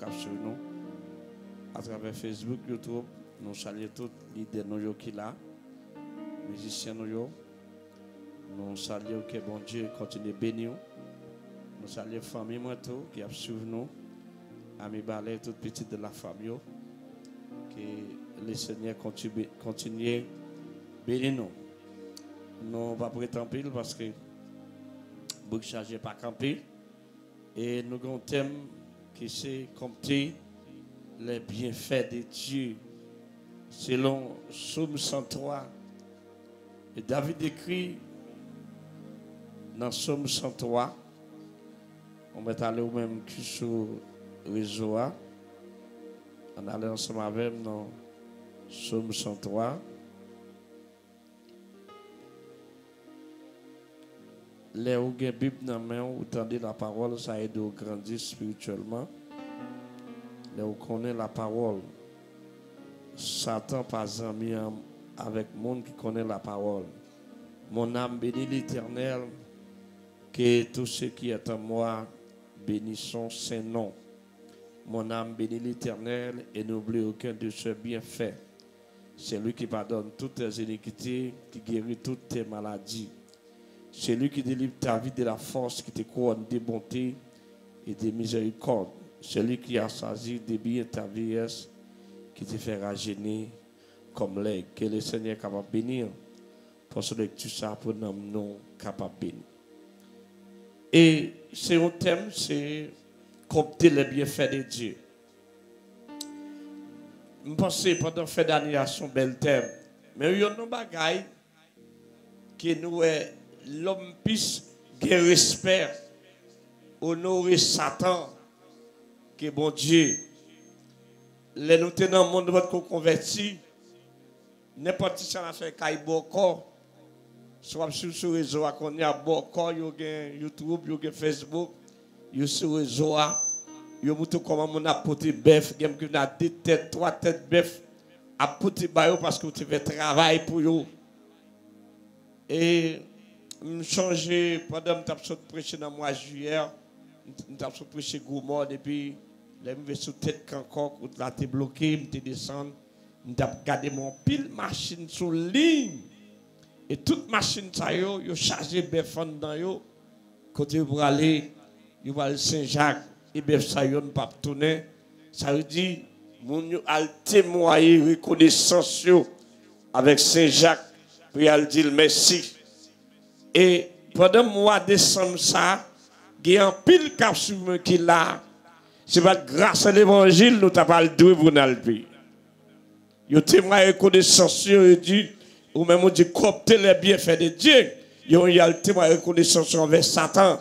sur nous à travers Facebook, YouTube. Nous saluons tous les leaders qui sont là, musiciens nous. Nous saluons que bon Dieu continue à bénir. Nous saluons la famille qui a suivi nous. Amis Balais, toutes petites de la famille. Que le Seigneur continue à bénir nous. Nous ne pas prétendre parce que vous ne chargez pas camper. Et nous avons un thème qui c'est compter les bienfaits de Dieu. Selon Psaume 103. Et David écrit dans Psaume 103. On va aller au même que sur le réseau. On va aller ensemble avec nous dans Psaume 103. Les ou gen Bible dans main ou tendez la parole, ça aide à grandir spirituellement. Les ou connaît la parole. Satan pas ami avec monde qui connaît la parole. Mon âme bénit l'Éternel, que tout ce qui est en moi bénissons ses noms. Mon âme bénit l'Éternel et n'oublie aucun de ses bienfaits. C'est lui qui pardonne toutes tes iniquités, qui guérit toutes tes maladies. C'est lui qui délivre ta vie de la force, qui te couronne de bonté et de miséricorde. C'est lui qui a choisi de bien ta vieillesse, qui te fait rajeunir comme l'aigle. Que le Seigneur est capable de bénir. Parce que tu sais pour nous non capable de bénir. Et c'est un thème, c'est compter les bienfaits de Dieu. Je pense que pendant la fête d'annulation, c'est un bel thème. Mais il y a un bagage qui nous est l'homme puisse respect, honorer Satan, que bon Dieu, les nous tenons dans le monde votre converti, n'importe qui ça fait qu'il corps, soit sur le réseau, qu'on y a corps, il y a YouTube, il y a Facebook, il y a sur le réseau, il y a comment on a porté bœuf, il y a deux têtes, trois têtes bœuf, à porter parce que tu fais travail pour eux. Et je changé pendant que je prêché dans le mois de juillet, je prêché gourmand depuis je suis sur tête encore, où là t'es bloqué, je descends, je gardé mon pile machine sur ligne. Et toute machine ça yo chargé befan dans yo côté pour aller, yo va Saint-Jacques et bef ça yo pas tourner. Ça veut dire mon yo al témoigner reconnaissance yo avec Saint-Jacques pour al dire merci. Et pendant le mois de décembre, ça, il y a un pile cap sur moi qui là. C'est pas grâce à l'évangile, nous t'avons le droit pour nous le pays. Vous témoignez reconnaissance, vous dit, ou même vous dit, copter les bienfaits de Dieu. Vous avez le témoin reconnaissance envers Satan.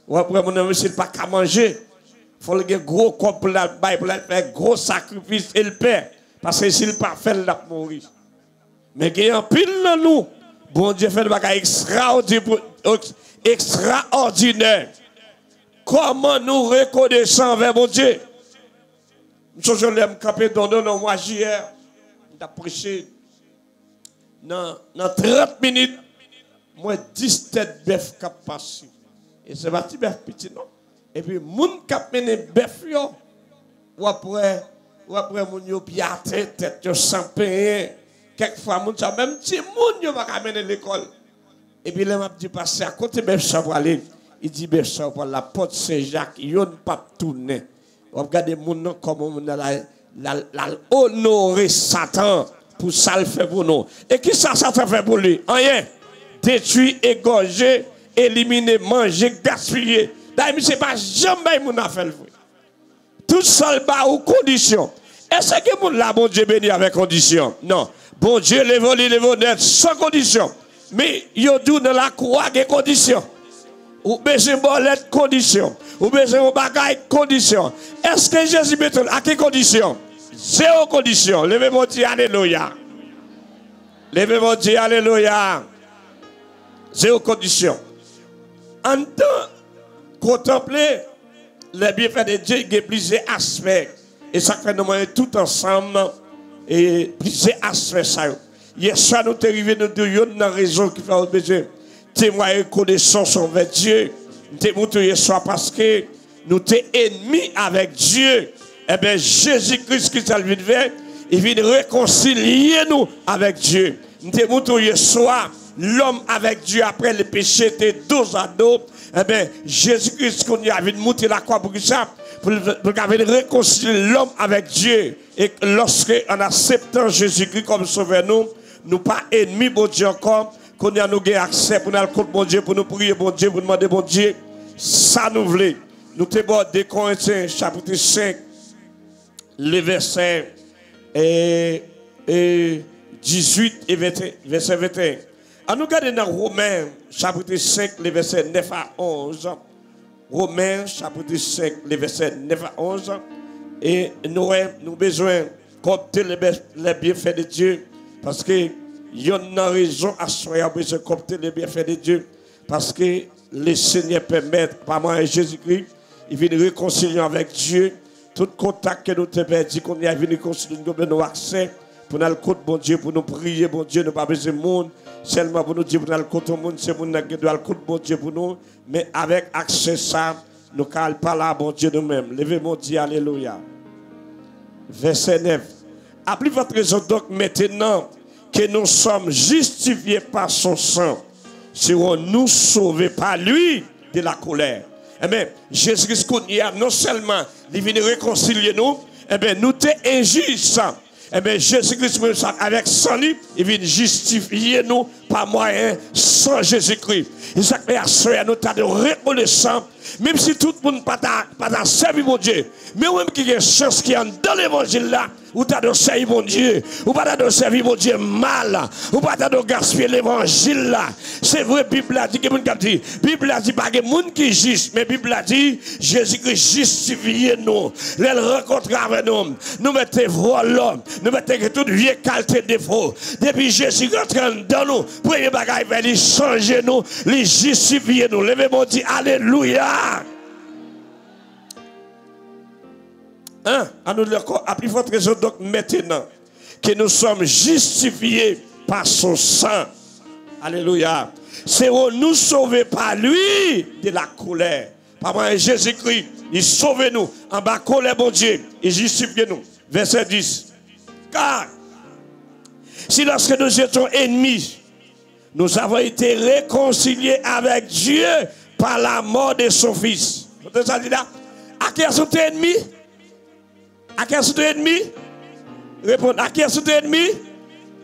Ou après, mon ami, c'est pas qu'à manger. Il faut le gros corps pour la faire gros sacrifice et le père. Parce que s'il pas fait, il va mourir. Mais il y a un pile dans nous. Bon Dieu fait des bagages extraordinaires. Comment nous reconnaissons envers mon Dieu? Je l'aime camper dans le mois hier. Je prêché dans 30 minutes. Moi, 10 têtes bœuf qui passent. Et c'est parti bœuf petit, non? Et puis, moun qui a mené bœuf, ou après, moun yo piaté, tête yo sans payer. Quelquefois, moun sa même si moun yo va amener l'école. Et puis, là, m'a dit passer à côté bœuf ça pour aller. Il dit bœuf ça pour la porte Saint-Jacques, yon pas tourner. Regardez moun comment on a honoré Satan pour ça le fait pour nous. Et qui ça fait pour lui? Rien. Détruire, égorger, éliminer, manger, gaspiller. D'ailleurs, c'est pas jamais moun a fait le vrai. Tout seul bas ou condition. Est-ce que moun là, bon Dieu béni avec condition? Non. Bon Dieu, les volets sans condition. Mais yo dou dans la croix des conditions. Ou besoin bolette condition. Ou besoin de bagaille condition. Est-ce que Jésus met à quelle condition? Zéro condition. Levez-moi dire alléluia. Levez-moi dire alléluia. Zéro condition. En temps, contempler les bienfaits de Dieu, il y a plusieurs aspects. Et ça fait nous tout ensemble. Et plusieurs aspects ça. Hier soir, nous sommes arrivés dans la raison qui fait besoin. Témoigner connaissance envers Dieu. Nous sommes hier soir parce que nous sommes ennemis avec Dieu. eh bien, Jésus-Christ qui s'est venu faire, il vient réconcilier nous avec Dieu. Nous te montrons hier soir, l'homme avec Dieu après le péché était dos à dos. Eh bien, Jésus-Christ, qu'on y a vu monter la croix pour ça, pour réconcilier l'homme avec Dieu. Et lorsque on accepte Jésus-Christ comme sauveur, nous pas ennemis, bon Dieu encore, qu'on a nous accès pour nous contre bon Dieu, pour nous prier bon Dieu, pour nous demander bon Dieu, ça nous voulait. Nous te bon des Corinthiens, chapitre 5, le verset 18 et 21, verset 21. À nous garder dans Romains, chapitre 5, les versets 9 à 11. Romains, chapitre 5, les versets 9 à 11. Et nous avons besoin de compter les bienfaits de Dieu. Parce que il y a une raison à soi, besoin de compter les bienfaits de Dieu. Parce que le Seigneur permet, par moi et Jésus-Christ, il vient réconcilier avec Dieu. Tout contact que nous te perdu, qu'on y a venu réconcilier, nous avons accès. Pour nous côté bon Dieu, pour nous prier, bon Dieu, nous pas besoin de monde. Seulement pour nous dire, pour nous côté monde, c'est monde qui doit le côté bon Dieu pour nous. Mais avec accès ça, nous ne pas là, bon Dieu nous-mêmes. Levez mon Dieu, alléluia. Verset 9. Appelez votre raison donc maintenant que nous sommes justifiés par son sang. Serons-nous sauvés par lui de la colère. Eh bien, Jésus-Christ, non seulement il vient réconcilier nous, eh bien, nous sommes injustes. Eh bien, Jésus-Christ, avec son lit, il vient justifier nous par moyen sans Jésus-Christ. Et ça fait à soi, nous avons de reconnaissance, même si tout le monde n'a pas servi mon Dieu, mais même qu'il y a une chance qui est dans l'évangile là, ou tu as servi mon Dieu, ou pas de servir mon Dieu mal, ou pas de gaspiller l'évangile là. C'est vrai, Bible a dit, Bible a dit, pas que monde qui est juste, mais Bible a dit, Jésus-Christ justifie nous, les rencontre avec nous, nous mettons vol, nous mettons toute vieille qualité défaut. Depuis Jésus rentre dans nous, premier bagage, il va changer nous, il justifier nous. Levez mon Dieu, alléluia. À nous appelez votre raison donc maintenant que nous sommes justifiés par son sang. Alléluia. Serons-nous sauvés par lui de la colère. Par moi Jésus-Christ, il sauve nous en bas colère bon Dieu, il justifie nous. Verset 10. Car si lorsque nous étions ennemis, nous avons été réconciliés avec Dieu par la mort de son fils. Vous avez dit là? À qui sont ennemis? À qui sont ennemis? Répondez. À qui sont ennemis?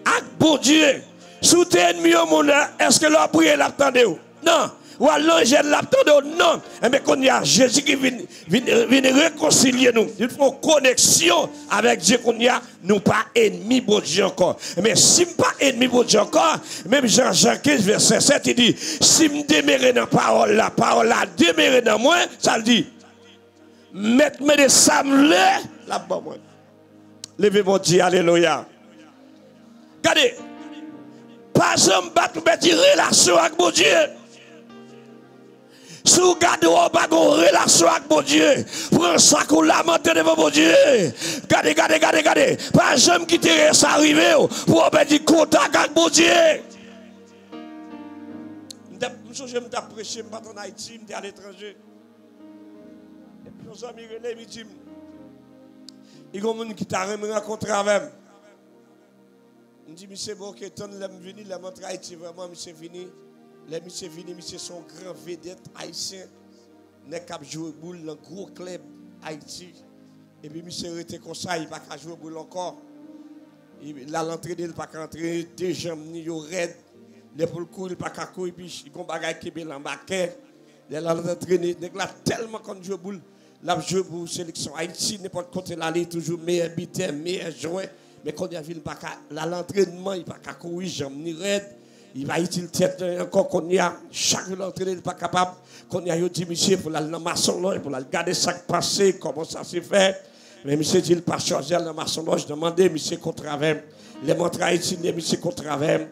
À bon Dieu. Sous tes ennemis au monde, est-ce que leur prière l'attendait? Non. Ou à l'angèle l'attendait? Non. Mais quand il y a Jésus qui vient réconcilier nous, il faut une connexion avec Dieu qu'on y a, nous pas ennemis bon Dieu encore. Mais si nous pas ennemis bon Dieu encore, même Jean 15, verset 7, il dit, si je demeure dans la parole là demeure dans moi, ça le dit, mettez-moi des samlés là-bas. Levez mon Dieu, alléluia. Regardez, pas jamais battre une relation avec mon Dieu. Si vous gardez une relation avec mon Dieu, prenez ça qu'on lamente devant mon Dieu. Regardez. Pas jamais quitter ça arriver pour avoir du contact avec mon Dieu. Je me prêché, je suis en Haïti, je suis à l'étranger. Et puis nos amis relèvent, ils disent, il y a des gens qui t'ont rencontré avec moi. Je dis, monsieur, bon, que tant que je venu, la montre Haïti, vraiment, monsieur venu. Les monsieur venu, monsieur sont grands vedettes haïtiens. N'est qu'à jouer boule dans gros club Haïti. Et puis monsieur était comme ça, il n'a pas jouer boule encore. Il a l'entrée, il n'a pas entrer, deux jambes, il raide. L'épaule couille, il n'a pas courir, puis il a un bagage qui est en bas. Il a l'entraîné, il a tellement qu'on joue boule. La jouer pour sélection Haïti, n'importe côté là, il est toujours meilleur buteur, meilleur joueur. Mais quand il a vu l'entraînement, il n'a pas courir, jambes, ni raide. Il va utiliser encore qu'on y a, chaque entraîneur n'est pas capable, qu'on y a dit, monsieur, pour aller dans maçon-loge, pour aller regarder ça qui passe, comment ça s'est fait. Mais monsieur dit, il pas chargé dans maçon-loge, demandez, monsieur, qu'on travaille. Les montres Haïti, les monsieur, qu'on travaille.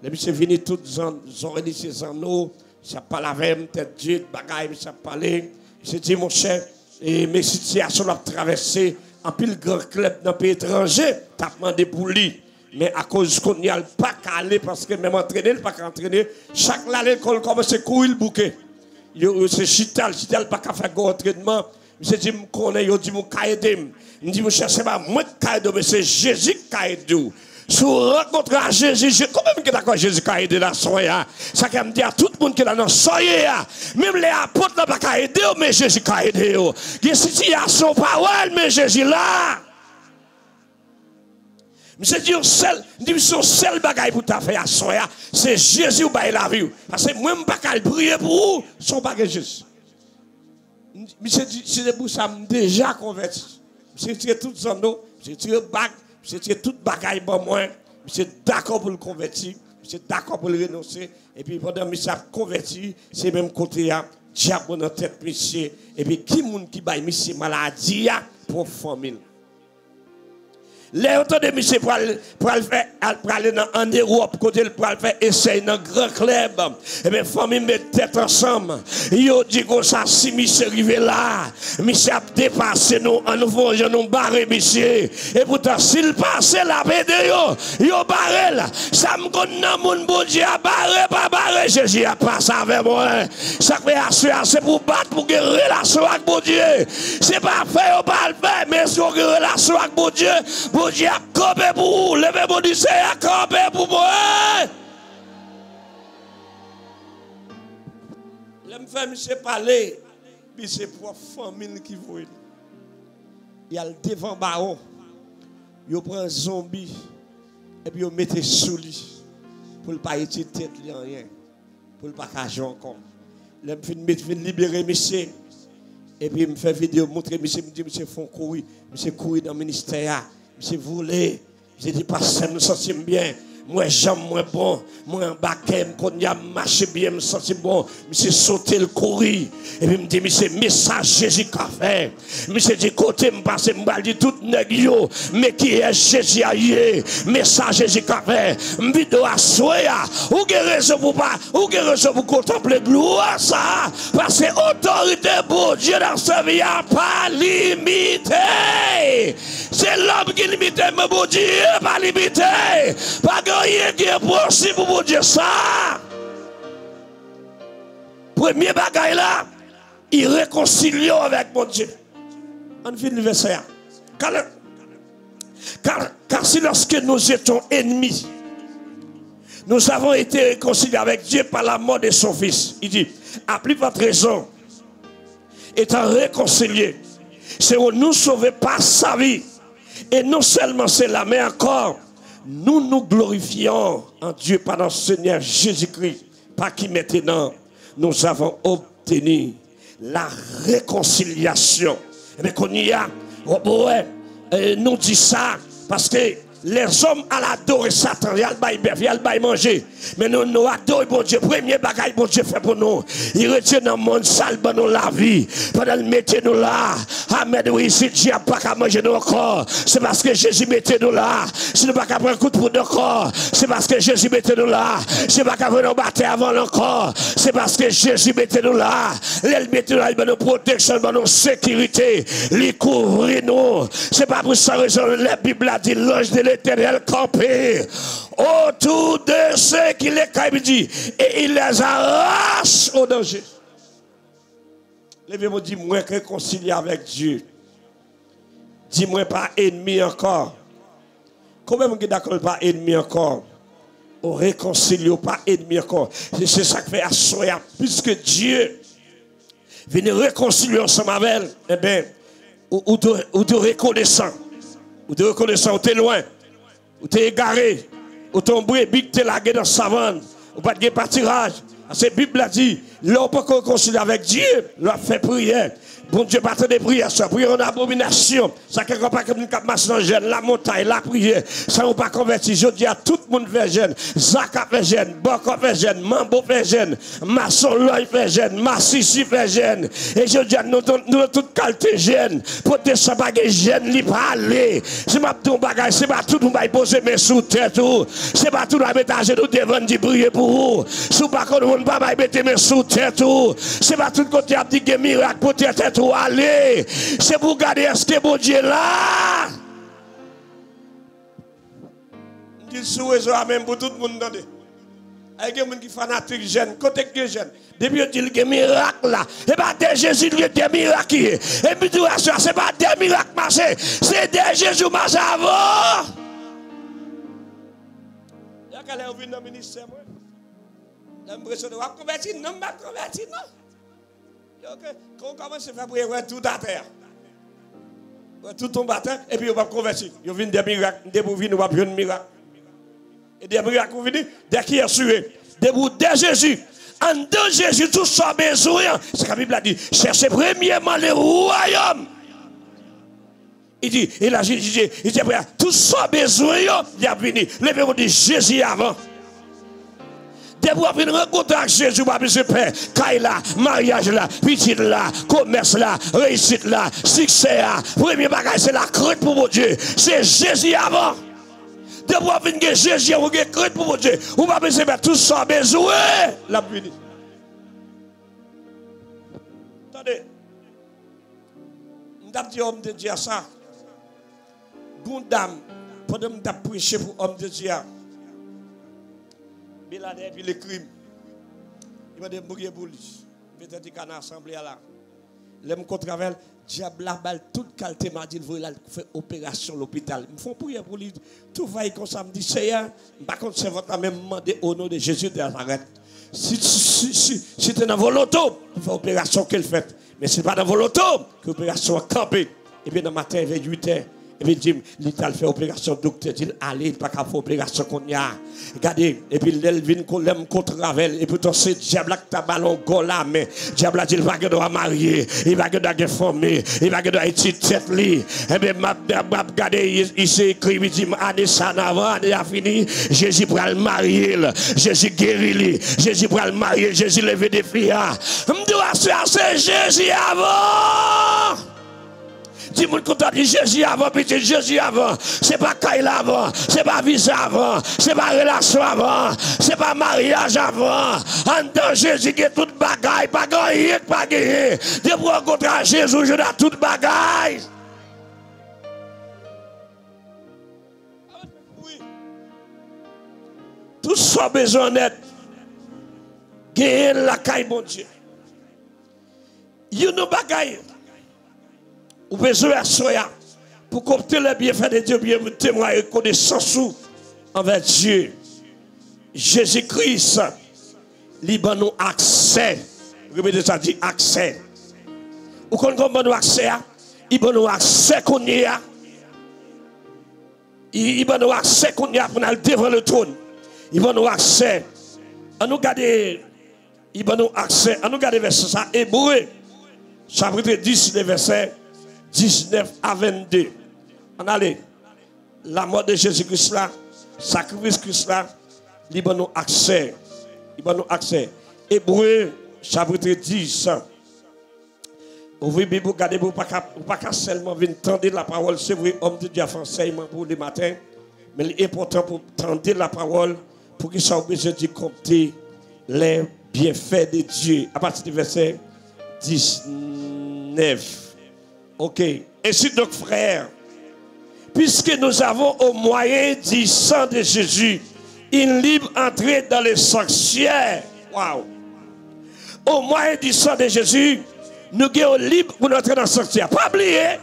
Les monsieur venus tous, ils ont réuni ses anneaux, ça parle avec, tête Dieu, bagaille, ça parle. Monsieur dit, mon cher, et mes situations ont traversé, en pile grand club dans le pays étranger, t'as demandé pour lui. Mais à cause qu'on n'y a pas qu'à aller, parce que même entraîner, pas qu'à entraîner, chaque année, quand on commence à courir le bouquet, c'est chital, pas qu'à faire un entraînement, Monsieur dit, je connais, il dit, je aidé. Je dis, je cherche pas, moi qui aide, mais c'est Jésus qui aide. Si vous rencontrez Jésus, comment est-ce que d'accord Jésus qui aide la soya? Ça qui me dit à tout le monde qui est dans la soya, même les apôtres n'ont pas aidé, mais Jésus qui aide. Il y a une situation parole, mais Jésus là. Monsieur dit, son seul bagage pour ta faire à soya, c'est Jésus qui a la vie. Parce que moi, je ne peux pas prier pour vous, son bagage Jésus. Monsieur dit, c'est pour ça que je suis déjà converti. Monsieur tiré tout son dos, monsieur tiré bac. Monsieur tiré toute bagaille pour moi. Monsieur d'accord pour le convertir. Monsieur d'accord pour le renoncer. Et puis pendant que monsieur a converti, c'est même côté là, diable dans la tête monsieur. Et puis qui monde qui baille monsieur maladie pour famille. Les autres de monsieur pour aller en Europe, côté pour faire essayer dans grand club. Et bien, famille met tête ensemble. Yo dit que ça, si monsieur arrive là, monsieur a dépassé nous, en nous faisant nous barrer, monsieur. Et pourtant, s'il passe la BD, yo barré là. Ça me connaît, mon bon Dieu, a barré, pas barré. Jésus a passé avec moi. Ça fait assurer, c'est pour battre, pour guérir relation avec mon Dieu. C'est pas fait, on pas le faire, mais c'est pour guérir relation avec mon Dieu. Bon Dieu a campé pour vous. Levez mon Dieu, a campé pour moi. Je me fais monsieur parler. Puis c'est pour la famille qui voit. Il y a le devant baron. Il prend un zombie. Et puis il met sous lui. Pour ne pas être tête, rien. Pour ne pas cacher encore. Je me fais libérer monsieur. Et puis il me fait vidéo montrer monsieur. Me dit monsieur font courir. Monsieur courir dans le ministère. Monsieur voulez, j'ai dit pasteur, nous sentons bien. Moi j'aime moins bon, moi en baquet, quand il a marché bien, me sens bon. Monsieur sauter le courir. Et puis me dit monsieur message Jésus qu'a fait. Monsieur dit côté me passer me dit tout négio, mais qui est Jésus aïe. Message Jésus qu'a fait. Me vidéo à soya. Ou guérison pour pas, ou guérison pour contempler gloire ça. Parce que autorité pour Dieu dans sa vie a pas limité. C'est l'homme qui limite, mais bon Dieu pas limité. Pas rien qui est possible pour dire ça. Premier bagaille là, il réconcilie avec mon Dieu. On finit le verset. Car si lorsque nous étions ennemis, nous avons été réconciliés avec Dieu par la mort de son Fils. Il dit, à plus forte raison, étant réconciliés, c'est où nous sauver par sa vie. Et non seulement cela, mais encore, nous nous glorifions en Dieu par notre Seigneur Jésus-Christ, par qui maintenant nous avons obtenu la réconciliation. Mais qu'on y a, nous dit ça parce que les hommes à l'adorer Satan, il y a le bail bœuf, il y a le bail manger. Mais nous adorons bon Dieu. Premier bagage bon Dieu fait pour nous. Il retient dans le monde sale pour nous la vie. Pendant le mettez nous là. Amen. Oui, si Dieu n'a pas qu'à manger nos corps, c'est parce que Jésus mettait nous là. Si nous n'avons pas qu'à prendre un coup de pour nos corps, c'est parce que Jésus mettait nous là. Si nous n'avons pas qu'à venir battre avant encore, c'est parce que Jésus mettait nous là. Il mettait nous là, il nous protection, il nous sécurité. Il couvre nous. C'est pas pour ça que la Bible a dit l'ange de l'Éternel campé autour de ceux qui les dit et il les arrache au danger. Levez-moi, dis-moi réconcilier avec Dieu. Dis-moi pas ennemi encore. Comment vous êtes d'accord pas ennemi encore? On réconcilie pas ennemi encore. C'est ça que fait assoyer puisque Dieu vient réconcilier ensemble avec elle. Eh bien, ou de reconnaissant. Ou de reconnaissant, ou t'es loin. Ou t'es égaré. Ou ton brebis t'es lagué dans la savane. Ou pas de pâturage. La Bible a dit, l'on peut réconcilier avec Dieu, l'on fait prière. Bon Dieu, pas de prière, ça prière en abomination. Ça quelque part comme une cap masse dans la montagne, la prière. Ça n'a pas converti. Je dis à tout le monde fait jeune. Zaka fait jeune, Boko fait jeune, Mambo fait jeune, Masson Loy fait jeune, Massissi fait jeune. Et je dis à nous toute qualité jeune. Pour te savoir que jeune, li pas aller. C'est pas tout bagage, c'est pas tout le monde poser mes sous tête ou. C'est pas tout le monde mettre nous devant de prier pour vous. C'est pas qu'on ne pas mettre mes sous tête ou. C'est pas tout le côté à dire que miracle pour tête. Aller, c'est pour garder est-ce que bon Dieu là. Je dis sous même pour tout le monde. Il y a des gens qui sont fanatiques jeunes, côté que jeunes. Depuis qu'il y a des miracles là, et pas de Jésus qui a des miracles. Et puis tout ça, ce n'est pas des miracles marchés, c'est des Jésus marchés avant. Il y a quelqu'un qui vient dans le ministère. L'impression de convertir, non, pas convertir, non. Quand on commence à faire prier, tout à terre. Tout tombe à terre, et puis on va convertir. Il y a des miracles, des pour venir, on va prendre un miracle. Et des miracles qui viennent, dès qu'il est assuré, de Jésus. En de Jésus, tout ça besoin. C'est ce que la Bible a dit. Cherchez premièrement le royaume. Il dit, il a dit, tout ça besoin, il a venu. Levez-vous de Jésus avant. Dès que vous avez une rencontre avec Jésus, vous avez paix, caille là, mariage là, petit là, commerce là, réussite là, succès là. Premier bagage, c'est la crainte pour mon Dieu. C'est Jésus avant. De pouvoir venir Jésus, vous avez crainte pour mon Dieu. Vous avez besoin de tout ça besoin. La pluie. Attendez. Je vais dire homme de Dieu ça. Bon dame, pendant que je prêché pour homme de Dieu. Mais là, depuis le crime, il m'a dit, je pour lui. Je vais dire, assemblée là. L'aime contre avec diable la balle, toute qualité m'a dit, il veut faire opération à l'hôpital. Ils font prier pour lui. Tout va comme ça, me dit, Seigneur, par contre, c'est votre même demandé au nom de Jésus de Nazareth. Si tu es dans volonté, tu fais opération qu'elle fait. Mais ce n'est pas dans volonté que l'opération a campé. Et bien, dans le matin, vers 8h, et puis, il dit, l'État fait opération, docteur dit, allez, pas qu'à faire opération qu'on y a. Regardez, et puis, il vient contre Ravel, et puis, c'est diable qui t'a ballon gola, mais diable dit, il va que doit marier, il va que doit former, il va que doit être tête li. Et bien, regardez, il s'est écrit, il dit, année ça avant, année a fini, Jésus pour le marier, Jésus guérit, Jésus pour le marier, Jésus lever des filles. Je dois chercher Jésus avant. Si vous comptez Jésus avant, petit Jésus avant, c'est pas Kaila avant, c'est pas visa avant, c'est pas relation avant, c'est pas mariage avant. En tant Jésus qui est toute bagaille, pas gagné, pas gagné. De vous rencontrer Jésus, je dois toute bagaille. Tout ça besoin d'être. Gagner la caille, mon Dieu. You know bagaille. Ou besoin de soya pour compter les bienfaits de Dieu, bien témoigner connaissance envers Dieu. Jésus-Christ, libre nous accès. Répétez ça, dit accès. Ou qu'on a nous accès, il va nous accès qu'on y a. Il va nous accès qu'on y a pour aller devant le trône. Il va nous accès. On nous garde, il va nous accès. On nous garde verset ça, Hébreu, chapitre 10, le verset 19 à 22. On allait. La mort de Jésus-Christ là, sacrifice Christ là, il va nous accès. Il va nous accès. Hébreu, chapitre 10. Ouvrez Bible, regardez, vous pas seulement venir tendre la parole. C'est vrai, homme de Dieu a fait enseignement pour le matin. Mais il est important pour tendre la parole, pour qu'il soit obligé de compter les bienfaits de Dieu. À partir du verset 19. Ok. Ainsi donc, frères, puisque nous avons au moyen du sang de Jésus une libre entrée dans le sanctuaire. Waouh! Au moyen du sang de Jésus, nous sommes libres pour entrer dans le sanctuaire. Pas oublier,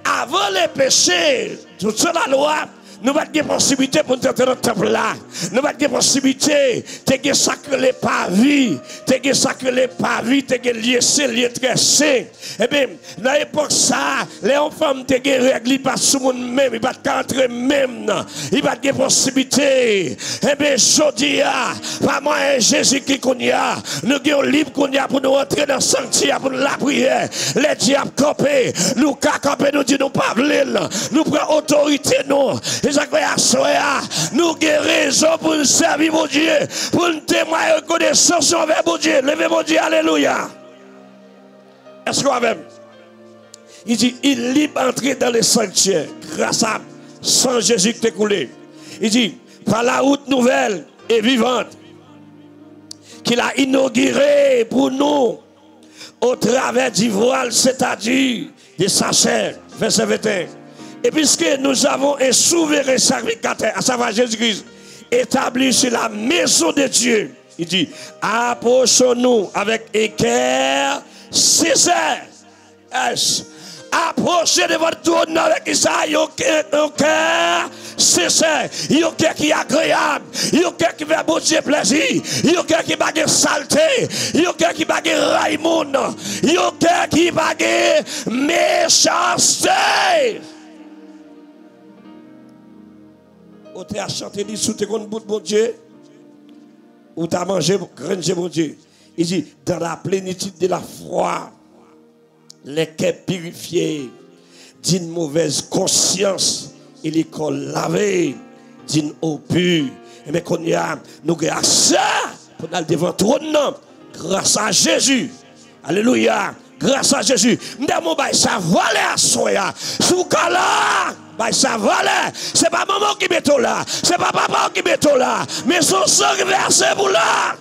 avant les péchés, toute la loi, nous avons des possibilités pour entrer dans le temple là. Nous avons des possibilités de sacrer les pavis, de sacrer les pavis, de lier les tressés. Eh bien, dans l'époque ça, les femmes te règles, ils passent sur le monde même, ils ne peuvent pas entrer même. Ils ont des possibilités. Eh bien, je dis, pas moi et Jésus qui qu'on y a, nous sommes libres qu'on y a pour nous entrer dans le sanctuaire, pour la prière. Les diables campés, nous campés, nous disons, nous pas nous prenons autorité, nous. Nous avons raison pour nous servir, mon Dieu, pour nous témoigner reconnaissance envers mon Dieu. Levez mon Dieu, alléluia. Est-ce qu'on a même? Il dit, il est libre d'entrer dans les sanctuaires grâce à sang Jésus qui est coulé. Il dit, par la route nouvelle et vivante qu'il a inaugurée pour nous au travers du voile, c'est-à-dire de sa chair. Verset 21. Et puisque nous avons un souverain sacrificateur, à savoir Jésus-Christ, établi sur la maison de Dieu, Il dit, approchons-nous avec équerre sincère. Approchez de votre trône avec ça, un cœur sincère, un cœur qui est agréable, un cœur qui fait bon Dieu plaisir, un cœur qui bague saleté, un cœur qui bague raïmoun, un cœur qui bague méchanceté. Ou tu as chanté dit sous tes comptes bout de bon Dieu, ou tu as mangé grain de bon Dieu. Il dit, dans la plénitude de la foi, les cœurs purifiés, d'une mauvaise conscience, et les corps lavés, d'une eau pure. Et bien, qu'on y a, nous avons ça pour aller devant le trône, grâce à Jésus. Alléluia. Grâce à Jésus. Nous avons ça valait à soi. Sous là, ça valait. Ce n'est pas maman qui met là. Ce n'est pas papa qui met là. Mais son sang versé pour là.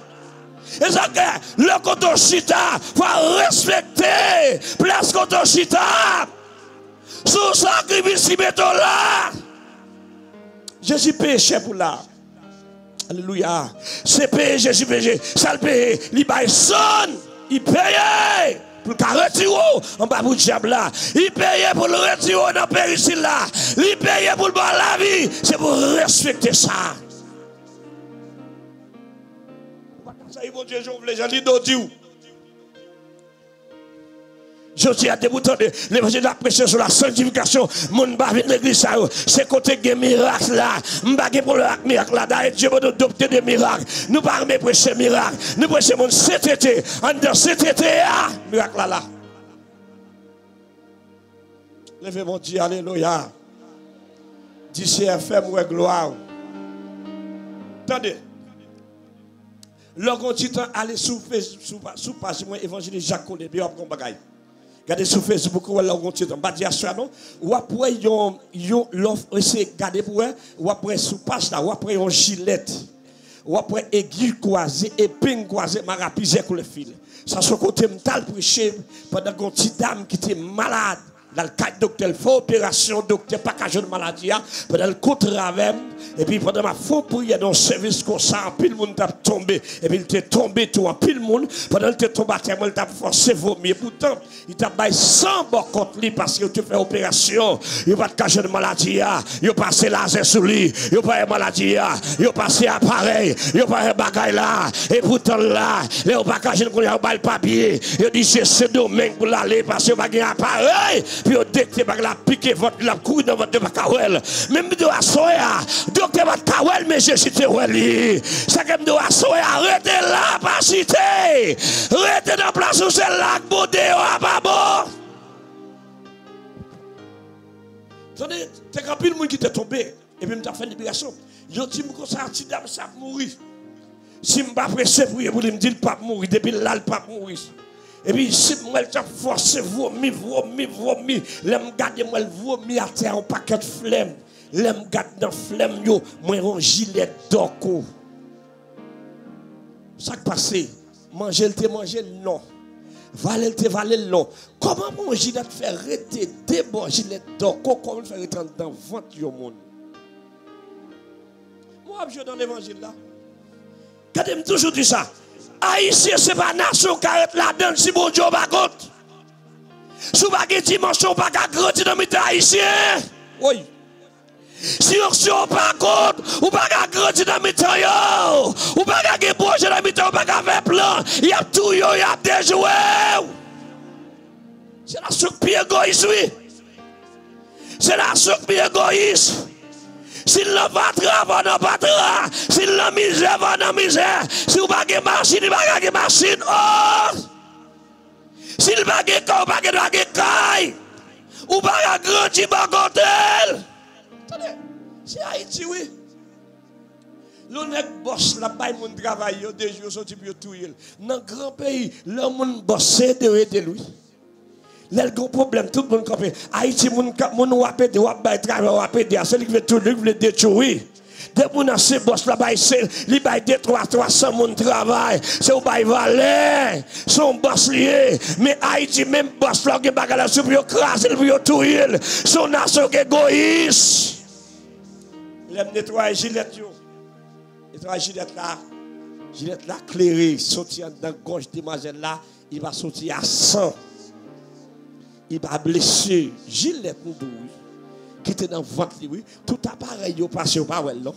Et ça que le coton chita faut respecter place coton chita sous sacrifice qui met là. Jésus péché pour là. Alléluia. C'est payé, Jésus payé. Ça le paye. Il paye son. Il paye pour le retirer en bas pour le diable là. Il paye pour le retirer dans le péricile là. Il paye pour le bon la vie. C'est pour respecter ça. Mon Dieu, je voulais j'en dis d'audio. Je dis à des boutons de l'évangile de la pression sur la sanctification. Mon bas avec l'église, c'est côté des miracles là. M'bagé pour le miracle là. D'ailleurs, Dieu veut adopter des miracles. Nous pas me prêcher miracle. Nous prêchons mon CTT. En dans CTT, miracle là. Levez mon Dieu, alléluia. D'ici FM ou gloire. Attendez. Lorsqu'on dit aller sous page évangile Jacques Collet, bien après bagaille. Regardez sur Facebook ou là on dit pas dire ça non. Ou après yon l'offre c'est garder pour ou après sous page là ou après on gilette. Ou après aiguille croisée épingle croisée marapisé pour le fil. Ça son côté m'tal prêcher pendant qu'on petite dame qui était malade. Dans le cadre docteur, il faut opération, docteur, pas qu'à jeune maladie, pendant le contre avec, et puis pendant ma faux prière dans le service comme ça, en pile monde t'a tombé, et puis il t'est tombé tout en pile monde, pendant qu'il t'est tombé à terre, il t'a forcé vomir, pourtant, il t'a baillé 100 bon contre lui parce que tu fais opération, il pas de cas jeune maladie, il passé laser sur lui, il pas de maladie, il passé appareil, il pas de bagaille là, et pourtant là, il pas de cas jeune qu'on a le papier, il dit c'est ce domaine pour l'aller parce qu'il n'y a pas d'appareil. Puis au docteur va la piquer votre la couille dans votre kawel. Même de assoya, docteur va kawel mais je suis weli. Ça que me doit assoya, arrêtez là pas cité. Arrêtez dans place où c'est lac bodé à babo. Attendez, t'es grand pile monde qui t'est tombé et puis m't'a fait libération. Yo dit me comme ça petit dame ça mourir. Si m'pas pressé pour me dire pas mourir depuis là le pas mourir. Et puis, si moi, je force vomi, l'aime garder moi vomi à terre un paquet de flemme. L'aime garder dans flemme, yo, moi, un gilet d'orco. Ça qui passe, manger le manger non. Valer le valer non. Comment mon gilet faire arrêter des bons gilets d'orco, comment faire arrêter dans le ventre du monde? Moi, je dans l'évangile là. Regardez-moi toujours dit ça. Haïtien, ce n'est pas nation qui arrête là-dedans si bon Dieu va compte. Si vous n'avez pas dimension, pas grandir dans les haïtiens. Oui. Si on pas compte, ou pas grandir dans les temps, ou pas bouger dans les temps, ou pas faire plan, il y a tout, il y a déjoué. C'est la soupe qui est égoïste, oui. C'est la soupe qui est égoïste. S'il n'a pas de travail, n'a pas de travail. S'il n'a misère, va dans misère. Si vous n'avez pas de machine, il va de machine. Oh! S'il n'a pas de corps, il va de caille. Ou pas de grandir, pas de attendez, c'est Haïti, oui. L'honnête boss, la baille mon travail, il y a des jours, sorti pour tout. Dans le grand pays, le monde bossé de lui. Là, le gros problème, tout le monde comprend. Haïti, mon wapé de wapé travail, wapé de celui qui veut tout, lui veut détruire. Dès que vous avez boss là-bas, il va être 300 mon travail. C'est au bail valet. Son boss lié. Mais Haïti, même boss là, qui est bagarre sur lui, craser, lui, tout. Son nation égoïste. Il aime nettoyer gilet. Nettoyer gilet là. Gillette là, clairé, sortir dans la gorge de demoiselle là, il va sortir à 100. Il va blesser. Gillette nous qui était dans le ventre, oui. Tout appareil, il passe au pas, non?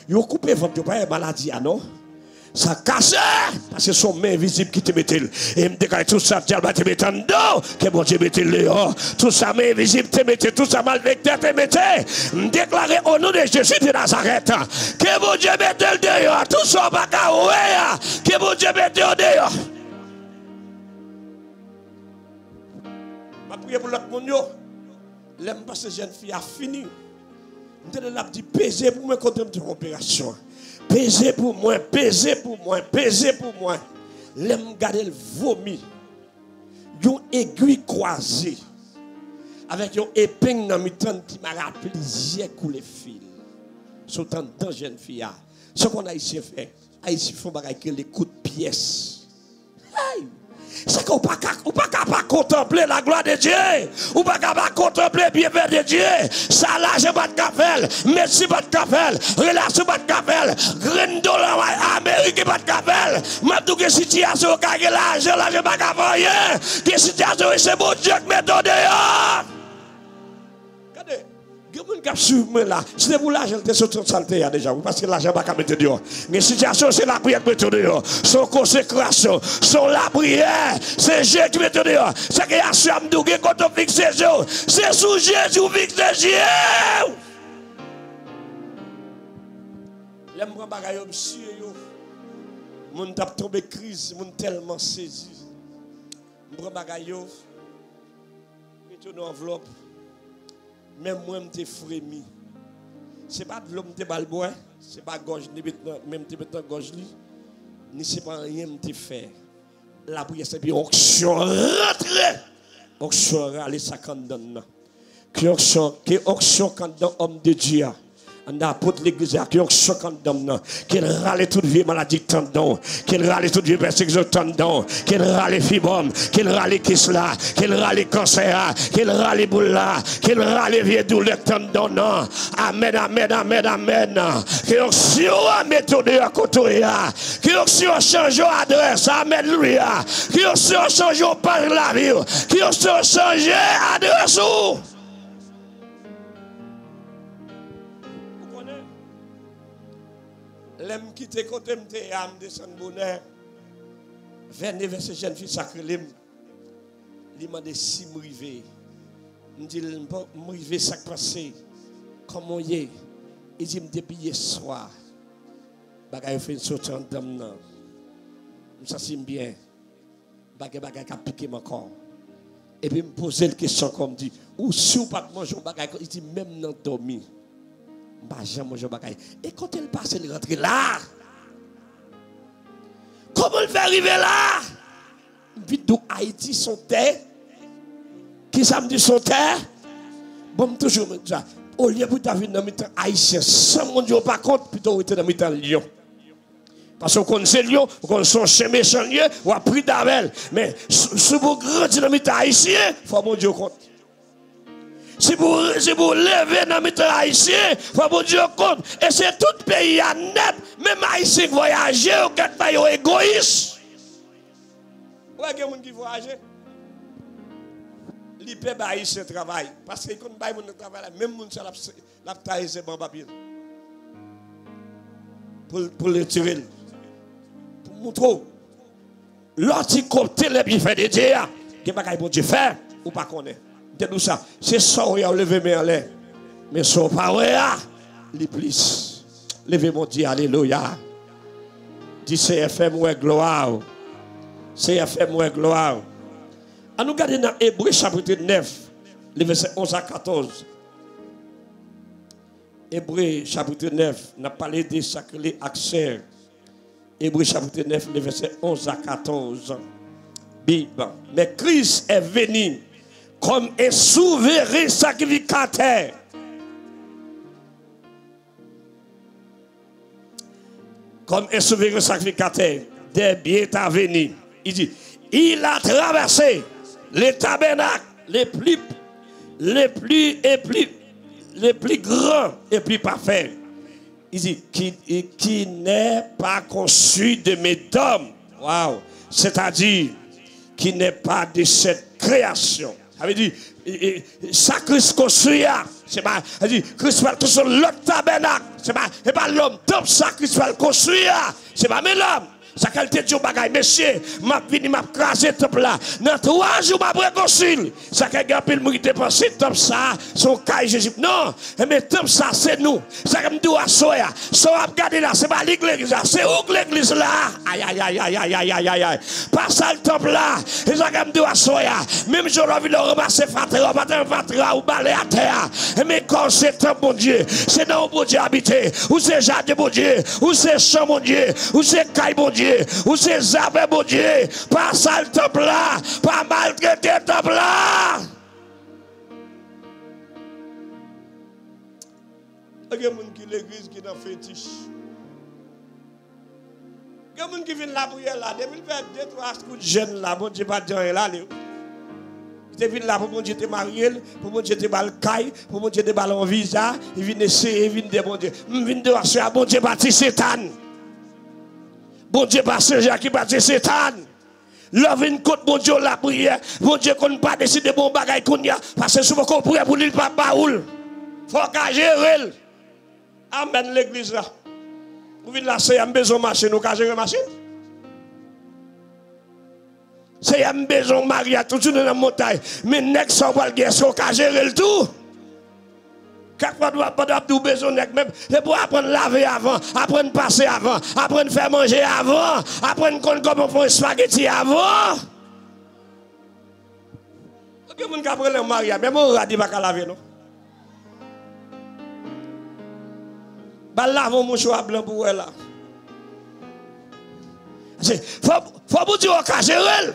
Il a coupé le ventre, il pas maladie, non? Ça casse, parce que son main invisible qui te met. Et il me déclare tout ça, tu vas te mettre en dos, que bon Dieu mette dehors. Tout ça, main invisible te mette, tout ça, malvecteur te mette. Me déclarer au nom de Jésus de Nazareth, que bon Dieu mette le dehors. Tout ça, pas qu'à que bon Dieu mette le dehors. Je vais prier pour l'autre monde. L'aime parce que jeune fille a fini. Je vais dire, pesez pour moi contre une opération. Pesez pour moi, pesez pour moi, pesez pour moi. L'aime garder le vomi. Yon aiguille croisée. Avec yon épingle dans mi temps qui m'a rappelé j'ai coulé fil. Sautant dans jeune fille. Ce qu'on a ici fait, Haïti font bagaille que les coups de pièce. Hey! C'est qu'on ne peut pas contempler la gloire de Dieu. Ou pas contempler le bienfait de Dieu. Ça là, je ne pas de café. Merci pas de café. Relation pas de café. Grain dollar Amérique pas de café. M'a dit que situation qui est là, je ne pas de café. Que situation c'est bon Dieu qui met dehors. Regardez. Il y a des gens qui suivent là. C'est pour l'argent de sortir de saleté déjà. Parce que l'argent va mettre dehors. Mais la situation, c'est la prière qui met dehors. Son consécration, son la prière. C'est Dieu qui met dehors. C'est qu'il y a su à me dire quand on fixe ses yeux. C'est sous Jésus qu'on fixe ses yeux. L'aime prendre bagaille monsieur yo. Mon tap tombé crise, mon tellement saisi. Prendre bagaille yo. Mettez dans enveloppe. Même moi, je suis frémi. Ce n'est pas de l'homme qui balbois, ce n'est pas gorge, même si je gorge, ni ce n'est pas rien que fait. La prière, c'est bien onction rentrée. Onction râler ça quand donne. Que onction quand donne homme de Dieu. On a apporté l'église qui ont choquant d'homme, qui râle toute vie maladie tendon, qui râle toute vie persécution tendon, qui râle fibrome, qui râle kisla, qui râle cancer, qui râle boula, qui râle vieux douleur tendon. Amen, amen, amen, amen. Qui ont sur méthode à côté, qui ont sur changé adresse, amen, lui, qui ont sur changé par la vie, qui ont sur changé adresse. L'aime qui te côté m'te âme descend bonheur. Venez vers ces jeunes filles sacrées lim. Li m'a dit si m'rivé. M'dit m'rivé ça passé. Comment y est? Il dit me depuis soir. Bagay fait une sortie en dame nan. Ça sim bien. Bagay ka piqué mon corps. Et puis me poser la question comme dit ou si ou pas manger bagay il dit même nan dormi. Et quand elle passe, elle rentre là. Comment elle fait arriver là? Vite d'où Haïti son terre. Qui ça me dit son terre? Bon, toujours me dit, au lieu de venir dans le temps haïtien, sans mon Dieu, par contre, plutôt dans le temps Lyon. Parce qu'on connaît Lyon, on connaît son chemin méchant lieu, on a pris d'Avel. Mais si vous grandissez dans le temps haïtien, il faut mon Dieu compte. Si vous levez dans le temps haïtien, il faut mon Dieu compte. Et c'est tout pays à net, même haïtien qui voyage, ou quelque part égoïste. Où est-ce qu'il y a des gens qui voyagent? Ils peuvent haïtien travail. Parce que quand ils ont travail, même les gens qui ont taillé ces bons papiers. Pour le tirer. Pour montrer. L'autre qui compte les bienfaits de Dieu, qui va bon Dieu faire ou pas connaître. Dites-nous ça. C'est ça où il a levé mes en l'air. Mais son parole, les plus. Levez mon Dieu, alléluia. Dis CFM ou gloire. CFM ou gloire. À nous garder dans Hébreux chapitre 9, les versets 11 à 14. Hébreux chapitre 9, on a parlé des sacrés accès. Hébreux chapitre 9, les versets 11 à 14. Bible. Mais Christ est venu comme un souverain sacrificateur. Comme un souverain sacrificateur des biens à venir. Il dit, il a traversé les tabernacles les plus grands et plus parfaits. Il dit, qui n'est pas conçu de mes dômes. Waouh. C'est-à-dire, qui n'est pas de cette création. Ça veut dire, ça Christ construit, c'est pas, ça veut dire, Christ va tout sur l'autre tabernacle. C'est pas l'homme, top ça Christ va le construire. C'est pas mais l'homme. Ça qualité de bagaille, monsieur, m'a fini, m'a crasé top là. Dans 3 jours, m'a reconstruit. Ça quel pile m'a dépensé top ça, son caille Jésus. Non, mais top ça, c'est nous. Ça comme dit à soya. Ça va regarder là, c'est pas l'église là, c'est où l'église là? Aïe, aïe, aïe, aïe, aïe, aïe, aïe, aïe, aïe. Pas ça le top là. Et ça comme dit à soya. Même je l'ai vu le ramasser fatra, matin fatra ou balai à terre. Mais quand c'est top, mon Dieu, c'est dans mon Dieu habité. Ou c'est jardin, mon Dieu. Ou c'est champ, mon Dieu. Ou c'est caille, mon Dieu. Ou c'est zabé, mon Dieu, pas ça le temple là, pas maltraiter le temple là. Il y a des gens qui l'église qui est dans fétiche. Il y a des gens qui viennent la prière là, depuis faire 2-3 coups de jeunes là, bon Dieu, pas de gens là. Ils viennent là pour mon Dieu te marier, pour mon Dieu te balcaille, pour mon Dieu te ballon visa, ils viennent essayer, ils viennent de bon Dieu. Ils viennent de voir bon Dieu bâti Satan. Bon Dieu, pas Saint-Jacques qui bâtit Satan. L'œuvre une côte, bon Dieu, la prière. Bon Dieu, qu'on ne pas décider bon bagaille qu'on y a. Parce que souvent qu'on prie pour l'île papa oul. Faut qu'à gérer. Amen, l'église là. Vous venez là, c'est un besoin de machine, nous qu'à gérer machine. C'est un besoin de mariage, tout dans la montagne. Mais n'est-ce sans pas le guerre, c'est qu'à gérer le tout. Quelquefois, nous avons tout besoin même. C'est pour apprendre à laver avant, apprendre à passer avant, apprendre à faire manger avant, apprendre comment faire un spaghetti avant. Il y a des gens qui apprennent le mariage, mais on ne dit pas qu'à laver, non? Bah, lavons mon choix blanc pour elle là. Faut vous dire qu'à gérer.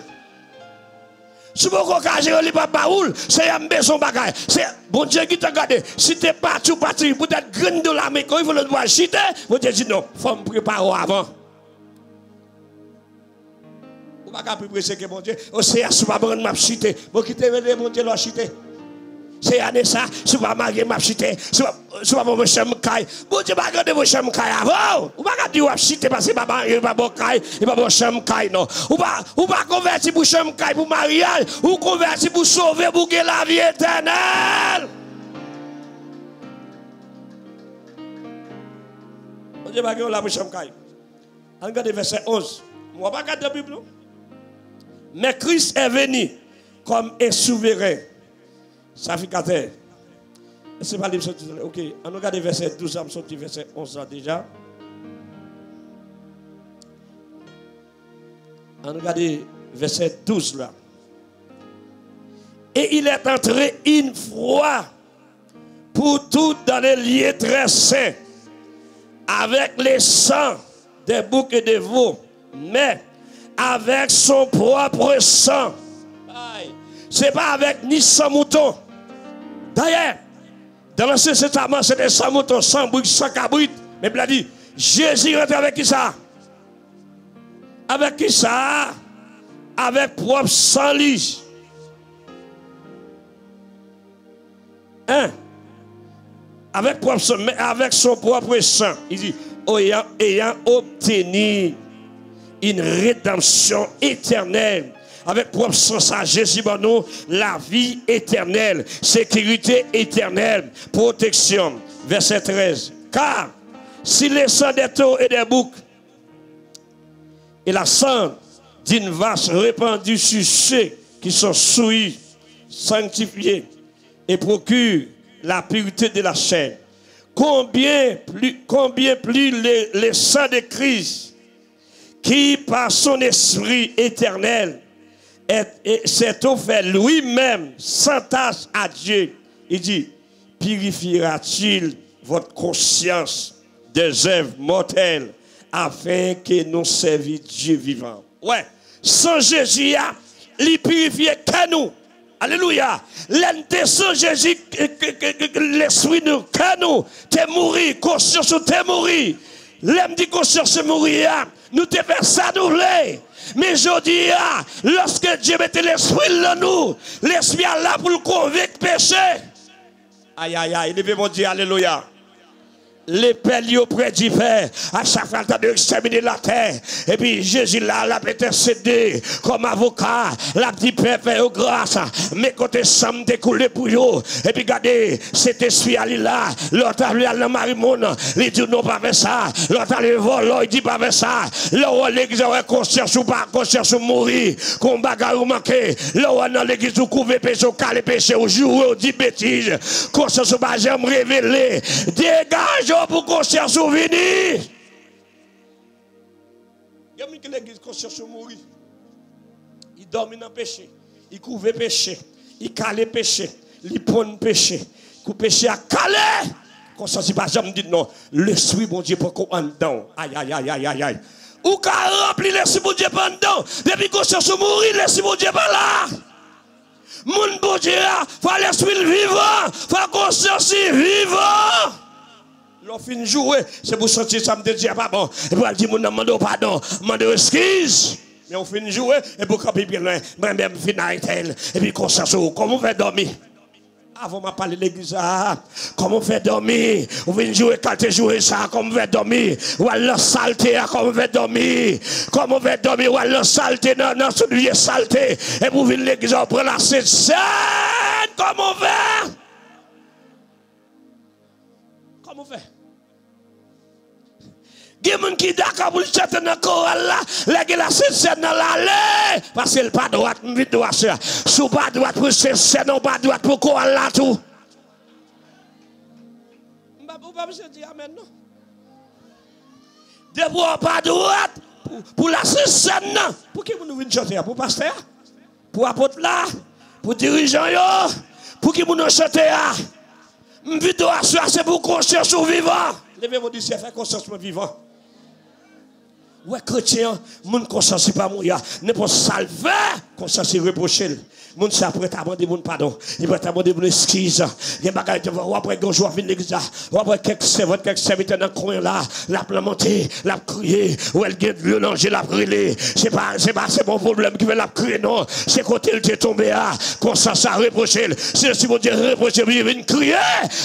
Si vous avez géré pas baoul, c'est un besoin bagaille. C'est bon Dieu qui t'a regardé. Si tu es parti ou parti, vous êtes grand de la mais quand il faut le droit chiter, vous Dieu dit non, il faut me préparer avant. Vous ne pouvez pas préparer que mon Dieu, c'est à ce moment m'a chité. Vous quittez mon Dieu l'a chité. C'est année ça, si vous marier m'a chité, si vous me chambre caille. Bon Dieu pas regarder vos chambres caille avant. Vous pas dire vous chité parce que papa il pas bon caille, il pas bon chambre caille non. Ou pas convertir pour chambre caille pour mariage, ou convertir pour sauver pour que la vie éternelle. Bon Dieu pas regarder la chambre caille. Regardez verset 11. On va pas regarder la Bible. Mais Christ est venu comme un souverain. Sacrificateur. C'est pas livre sorti. Ok, on regarde verset 12, on sorti verset 11 là déjà. On regarde verset 12 là. Et il est entré une fois pour tout dans les lieux très saints, avec les sangs des boucs et des veaux, mais avec son propre sang. Ce n'est pas avec ni sans mouton. D'ailleurs, dans l'Ancien Testament, c'était sans mouton, sans bouc, sans cabrit. Mais il a dit, Jésus rentre avec qui ça? Avec qui ça? Avec propre sang lit. Hein? Avec son propre sang. Il dit, ayant obtenu une rédemption éternelle. Avec propre sens à Jésus, nous, la vie éternelle, sécurité éternelle, protection. Verset 13. Car si les sangs des taureaux et des boucs et la sang d'une vache répandue sur ceux qui sont souillés, sanctifiés et procurent la pureté de la chair, combien plus les sangs de Christ qui par son esprit éternel s'est offert lui-même sans tâche à Dieu. Il dit, purifiera-t-il votre conscience des œuvres mortelles afin que nous servions Dieu vivant. Ouais, sans Jésus, il purifie que nous. Alléluia. L'entité sans Jésus, l'esprit nous, que nous, t'es mourir, conscience t'es mourir. L'homme dit conscience mourir, nous te fait ça nous voulons. Mais je dis, lorsque Dieu mettait l'esprit dans nous, l'esprit est là pour le convaincre péché. Aïe, aïe, aïe, levez mon Dieu, alléluia. les pelles auprès du Père, à chaque fois de exterminer la terre. Et puis Jésus là, l'a intercédé comme avocat, l'a dit Père, Père, grâce, mais côté Sam découlé pour eux. Et puis regardez, cet esprit là, l'autre allé à la Marimone, il dit non, pas faire ça. L'autre allé voler, il dit pas faire ça. L'autre l'église a conscience ou pas, conscience ou mourir, qu'on bagarre ou manquer. L'autre dans l'église ou couvre péché, ou calé péché, ou jouer, ou dit bêtises, conscience ou pas, j'aime révéler. Dégage pour conscience ou venir. Il y a que l'église conscience ou mourir. Il dormit dans le péché. Il couvre péché. Il cale péché. Il prend péché. Il péché à caler. Conscience ou pas, j'aime dire non. L'esprit, bon Dieu, pour qu'on en dedans. Aïe, aïe, aïe, aïe, aïe, aïe. Ou qu'à remplir l'esprit, bon Dieu, pas en dedans. Depuis conscience ou mourir, l'esprit, bon Dieu, pas là. Mon bon Dieu, il faut l'esprit vivant. Il faut conscience vivant. L'on fin jouer, c'est pour sentir ça me dit pas bon. Et pour dire mon demande pardon, demande excuse. Mais on fin jouer et pour camper bien loin, même final tel et puis conscience comment on fait dormir. Avant m'a parlé l'église comment on fait dormir. On vient jouer quand tu jouer ça comment on fait dormir. Ou alors saleté comment on fait dormir. Comment on fait dormir ou alors saleté non ce lieu saleté et pour venir l'église on prend la scène comment on fait. Comment on fait? Il y a des gens qui d'accord pour chanter dans le choral là, la scène dans l'allée. Parce qu'elle pas droite, vite droite. Sous pas droite pour cette scène, non pas droite pour le choral là tout. Je ne vais pas dire amen non. De pas droite pour la scène non. Pour qui vous venez chanter? Pour pasteur? Pour apôtre là? Pour dirigeant yo? Pour qui vous chanter? Vite droite, c'est pour conscience ou vivant. Levez-vous du ciel, faites conscience vivant. Ouais, chrétien, mon conscience pas mourir. N'importe salvé, conscience reprocher. Mon ça prêt à demander mon pardon. Il prêt à demander mon excuse. Il y a des bagages ou après quand je viens l'église, ou après quelques serviteurs dans le coin là, la lamenté, la crier, ou elle gagne le danger, la brûler. C'est pas mon problème qui veut la crier non. C'est quand il t'est tombé à conscience à reprocher. C'est si mon Dieu reprocher, il vient crier.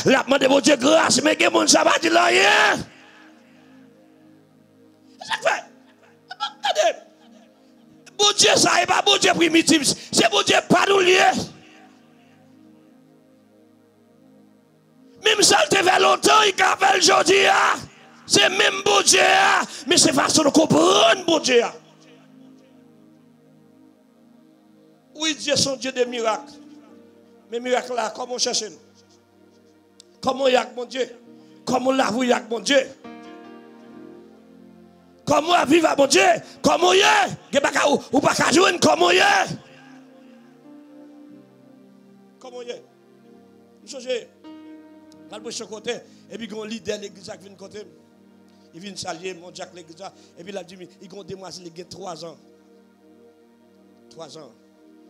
La demande mon Dieu grâce, mais que mon ça va dire rien. Ça fait. Bon Dieu, ça n'est pas bon Dieu primitif, c'est bon Dieu pas nous lié. Même ça, il te fait longtemps, il a fait aujourd'hui. C'est même bon Dieu, mais c'est façon de comprendre bon Dieu. Oui, Dieu est son Dieu de miracles. Mais miracles là, comment on cherche? Comment il y a mon Dieu? Comment on l'avoue, il y a mon Dieu? Comment vivre à mon Dieu? Comment y est? Ou pas qu'à jouer? Comment y est? Comment y est? Je change. Je vais côté. Et puis, il y a un leader de l'église qui vient côté. Il vient saluer mon Jack l'église. Et puis, il a dit, il y a une demoiselle qui a 3 ans. 3 ans.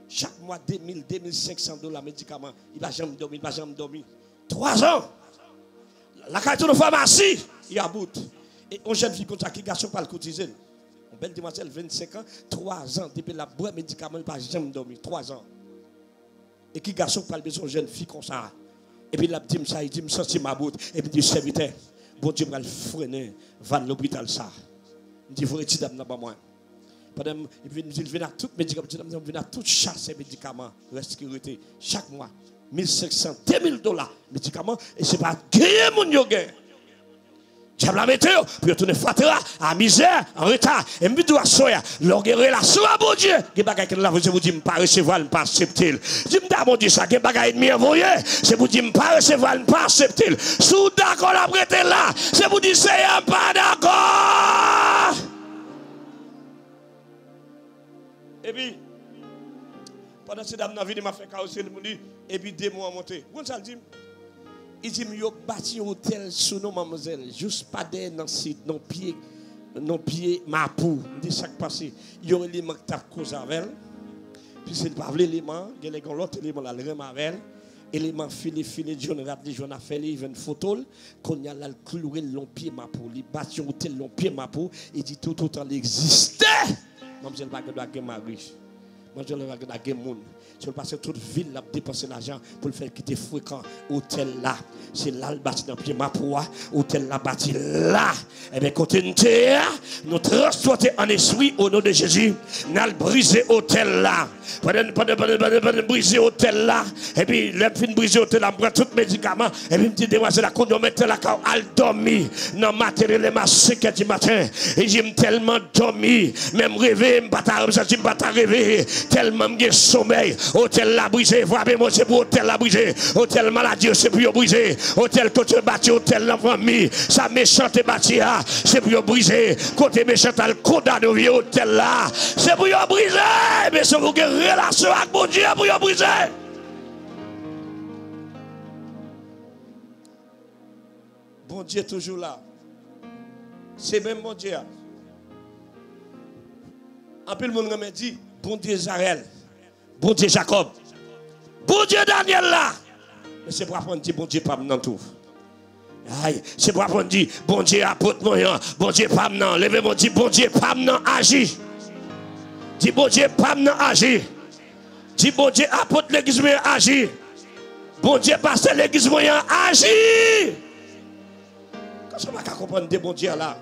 Chaque mois, 2000, 2500 $ médicaments. Il ne va jamais dormir, il ne va jamais dormir. 3 ans. La carte de pharmacie, il a bout. Et une jeune fille comme ça qui garçon pas le cotiser. Une belle demoiselle 25 ans, 3 ans depuis la boîte médicament, il pas jamais dormi, 3 ans. Et qui garçon pas besoin de jeune fille comme ça. Et puis la dit ça, il dit me sentir ma boute et puis dit serviteur, bon Dieu va le freiner, va l'hôpital ça. Il dit vous retirez dans moi. Pendant il vient à tout médicament, il vient à tout chasser médicaments, sécurité chaque mois 1500, 2000 $ médicaments et c'est pas gagner mon yo gain. J'aime la météo, puis retourner fatera, à misère, en retard, et me doit soya, l'orgue relation à bon Dieu. Qui bagaille que là, vous dites, pas recevoir, pas accepter. Dis me mon Dieu, ça, qui bagaille de envoyé, c'est vous dites, pas recevoir, pas accepter. Sous d'accord, la prêter là, c'est vous dire, c'est pas d'accord. Et puis, pendant que cette dame n'a vu, m'a fait carrosser le monde, et puis 2 mois à monter. Vous ça le dit? Il dit, il a bâti un hôtel sous nous, mademoiselle, juste pas d'air dans le site, non pied, ma pou. Il dit, chaque passé, il y aurait l'élément qui t'a causé avec elle. Puis c'est pas l'élément, il y a l'autre élément là, le rem avec elle. Élément filé, John rap, les jeunes a fait les une photo, qu'on y a là, le cloué, long pied, ma pou. Il bâti un hôtel, long pied, ma pou. Il dit, tout autant il existait. Mademoiselle, pas de mari. Moi, je vais regarder les gens. Je vais passer toute ville, là, dépenser l'argent pour le faire quitter fréquent. Hôtel là, c'est là le bâti dans le pied ma poids. Hôtel là, bâti là. Eh bien, continue, nous transporter en esprit au nom de Jésus. Nous allons briser hôtel là. Pendant briser hôtel là. Et puis, le fin briser hôtel là, prend tout médicament. Et puis, me dit, demoiselle, la conduite, mettre la car, elle dormi. Non, matériel, les masques du matin. Et j'ai tellement dormi. Même rêvé, je ne pas rêver. Tellement j'ai sommeil. Hôtel la brisé. Vraiment, c'est pour hôtel la brisé. Hôtel maladie, c'est pour briser. Hôtel côté bâti, hôtel la famille. Ça méchante bâti, c'est pour briser. Côté méchant, le condamné au vieux hôtel là. C'est pour briser. Mais c'est pour une relation avec mon Dieu pour briser. Bon Dieu toujours là. C'est même mon Dieu. Un peu le monde me dit, bon Dieu Israël, bon Dieu Jacob, bon Dieu Daniel là. Mais c'est pour apprendre dire bon Dieu pas dans tout. Aïe, c'est pour apprendre dire bon Dieu apôtre moyen, bon Dieu pas non. Levez mon Dieu, bon Dieu pas non agit. Dis bon Dieu pas non agit. Dis bon Dieu apôtre l'église moyen agit. Bon Dieu pasteur l'église moyen agit. Quand ça va comprendre des bon Dieu là.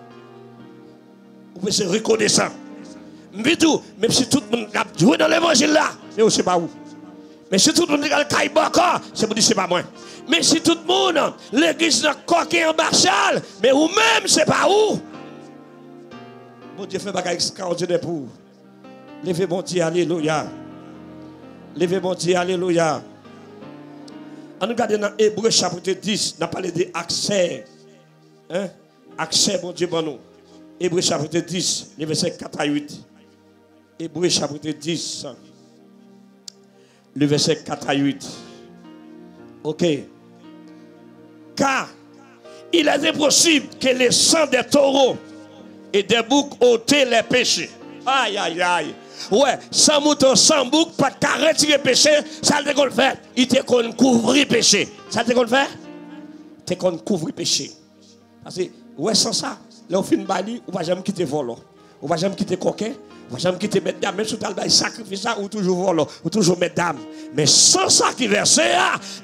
Vous pouvez se reconnaissant. Même si tout le monde a joué dans l'évangile là, mais on ne sait pas où. Mais si tout le monde a le baka, c'est pour dire c'est pas moi. Mais si tout le monde, l'église n'a coquin en Marshall, mais ou même c'est pas où. Bon Dieu fait bagage extraordinaire pour vous. Levez mon Dieu, alléluia. Levez mon Dieu, alléluia. On regarde dans Hébreu chapitre 10, on a parlé d'accès. Hein? Accès, mon Dieu, bon nous. Hébreu chapitre 10, les versets 4 à 8. Hébreu chapitre 10, le verset 4 à 8. Ok. Car il est impossible que le sang des taureaux et des boucs ôtent les péchés. Aïe, aïe, aïe. Ouais, sans mouton, sans bouc, pas de retirer péché, ça te qu'on fait. Il te qu'on couvrir péché. Ça te qu'on fait? Te qu'on couvrir péché. Parce que, ouais, sans ça, là, on fait une balie, on va jamais quitter volant. On va jamais quitter coquin. On va jamais quitter mesdames. Même si tu as sacrifice ça, ou toujours volant, ou toujours mesdames. Mais sans ça qui verse,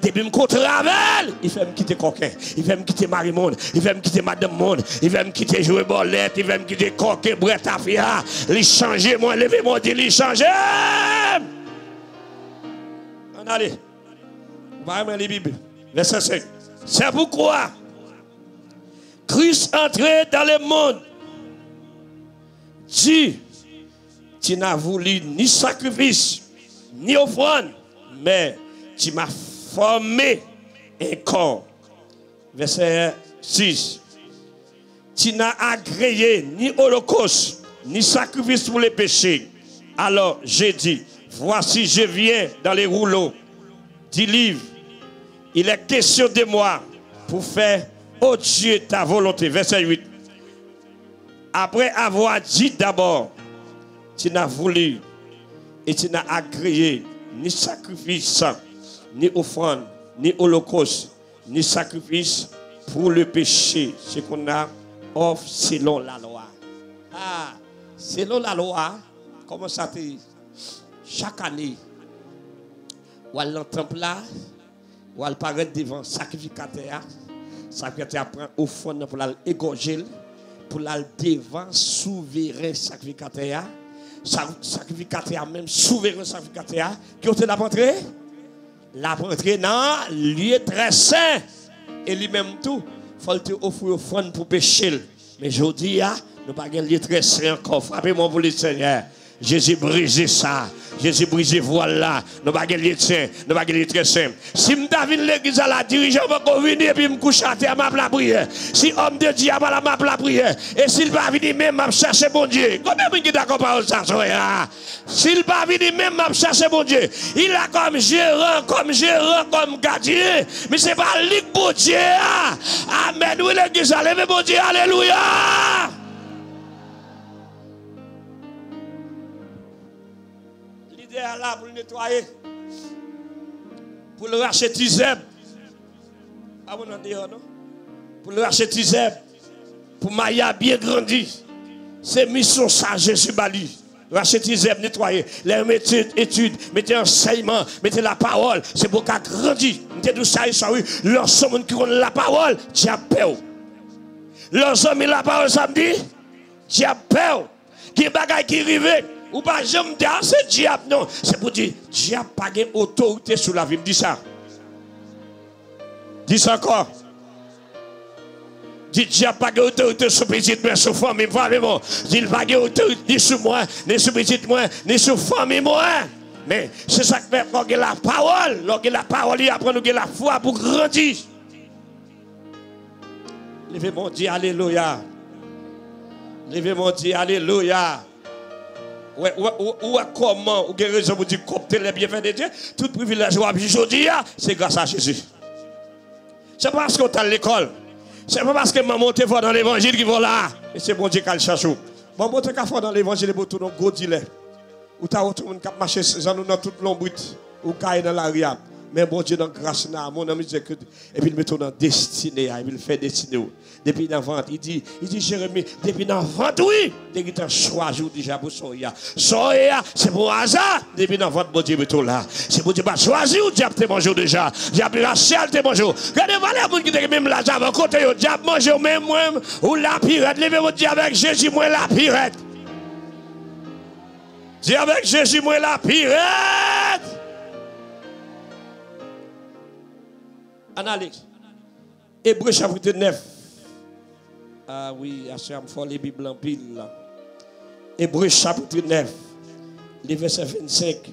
depuis me contre avec, il fait me quitter coquin. Il fait me quitter Marie-Monde. Il fait me quitter Madame Monde. Il fait me quitter jouer bolette. Il fait me quitter coquin, brette à fia. Il change, moi, lever mon dit, il change. On allez. On va remettre les Bibles. Verset 5. C'est pourquoi Christ entré dans le monde. Dit, tu n'as voulu ni sacrifice, ni offrande, mais tu m'as formé un corps. Verset 6. Tu n'as agréé ni holocauste, ni sacrifice pour les péchés. Alors j'ai dit, voici je viens dans les rouleaux du livre. Il est question de moi pour faire, oh Dieu, ta volonté. Verset 8. Après avoir dit d'abord, tu n'as voulu et tu n'as agréé ni sacrifice, ni offrande, ni holocauste, ni sacrifice pour le péché. Ce qu'on a offre selon la loi. Ah, selon la loi, comment ça te chaque année, ou à l'entemple là, ou à paraître devant sacrificateur, sacrificateur prend offrande pour l'égorger, pour la devant souverain sacrificateur. Sacrificateur même souverain sacrificateur qui ont été la rentrée dans lieu très saint et lui-même tout faut te offrir offrande pour pécher mais je dis nous pas un lieu très saint encore frappez-moi pour le Seigneur. Jésus brisé ça. Jésus brisé voilà. Nous pas lieu saint, nous pas lieu très saint. Si m'davine l'église à la dirigeant va venir et puis me coucher à terre m'a la prière. Si homme de Dieu va m'a la prière et s'il va venir même m'a chercher bon Dieu. Combien de gens d'accord par ça soya? S'il va venir même m'a chercher bon Dieu. Il a comme gérant, comme gardien, mais c'est pas lui bon Dieu. Amen. Oui l'église levez bon Dieu. Alléluia. Là pour le nettoyer, pour le racheter zèbre. Ah bon, non? Pour le racheter zèbre, pour Maya bien grandi. C'est mission ça, Jésus Bali. Rachetez, nettoyer. Les mettez études, mettez enseignement, mettez la parole. C'est pour qu'à grandir. Mettez tout ça, oui. Lorsqu'on qui connaît la parole, diable peur. Lorsqu'on met la parole samedi, diable peur. Qui bagaille qui arrive. Ou pas jamais dire c'est diable non, c'est pour dire diable pas de autorité sur la vie. Dis ça. Dis ça encore. Dis diable pas de autorité sur petite moi, sur famille moi. Dis pas de autorité ni sur moi, ni sur petite moi, ni sur famille moi. Mais c'est ça que fait lorsque la parole, il apprend nous la foi pour grandir. Levez mon Dieu, alléluia. Levez mon Dieu, alléluia. Ou comment, ou quelle raison vous dites coopter les bienfaits de Dieu, tout privilège aujourd'hui, c'est grâce à Jésus. C'est pas parce qu'on est à l'école, c'est pas parce que maman te voit dans l'évangile qui va là, et c'est bon Dieu qui le cherche. Maman te voit dans l'évangile pour tout le monde, ou t'as tout le monde qui marche dans tout l'ombre, ou qui dans la ria. Mais bon Dieu, dans grâce, mon ami dit que, et puis il met tout dans destinée, il fait destiner. Depuis l'enfant, il dit Jérémie, depuis l'enfant, oui, dès qu'il t'a choisi déjà pour Soya. Soya, c'est pour hasard. Depuis l'enfant, bon Dieu, tout là. C'est pour Dieu, pas choisi ou diable te mange déjà. Diable Rachel te mange. Regardez-moi les gens qui te même là, j'avais côté, diable mange même moi, ou la pirate. Levez-vous, dis avec Jésus, moi la pirate. Dis avec Jésus, moi la pirate. Analyse. Hébreu chapitre 9. Ah oui, je me les Bibles en pile. Hébreu chapitre 9, les versets 25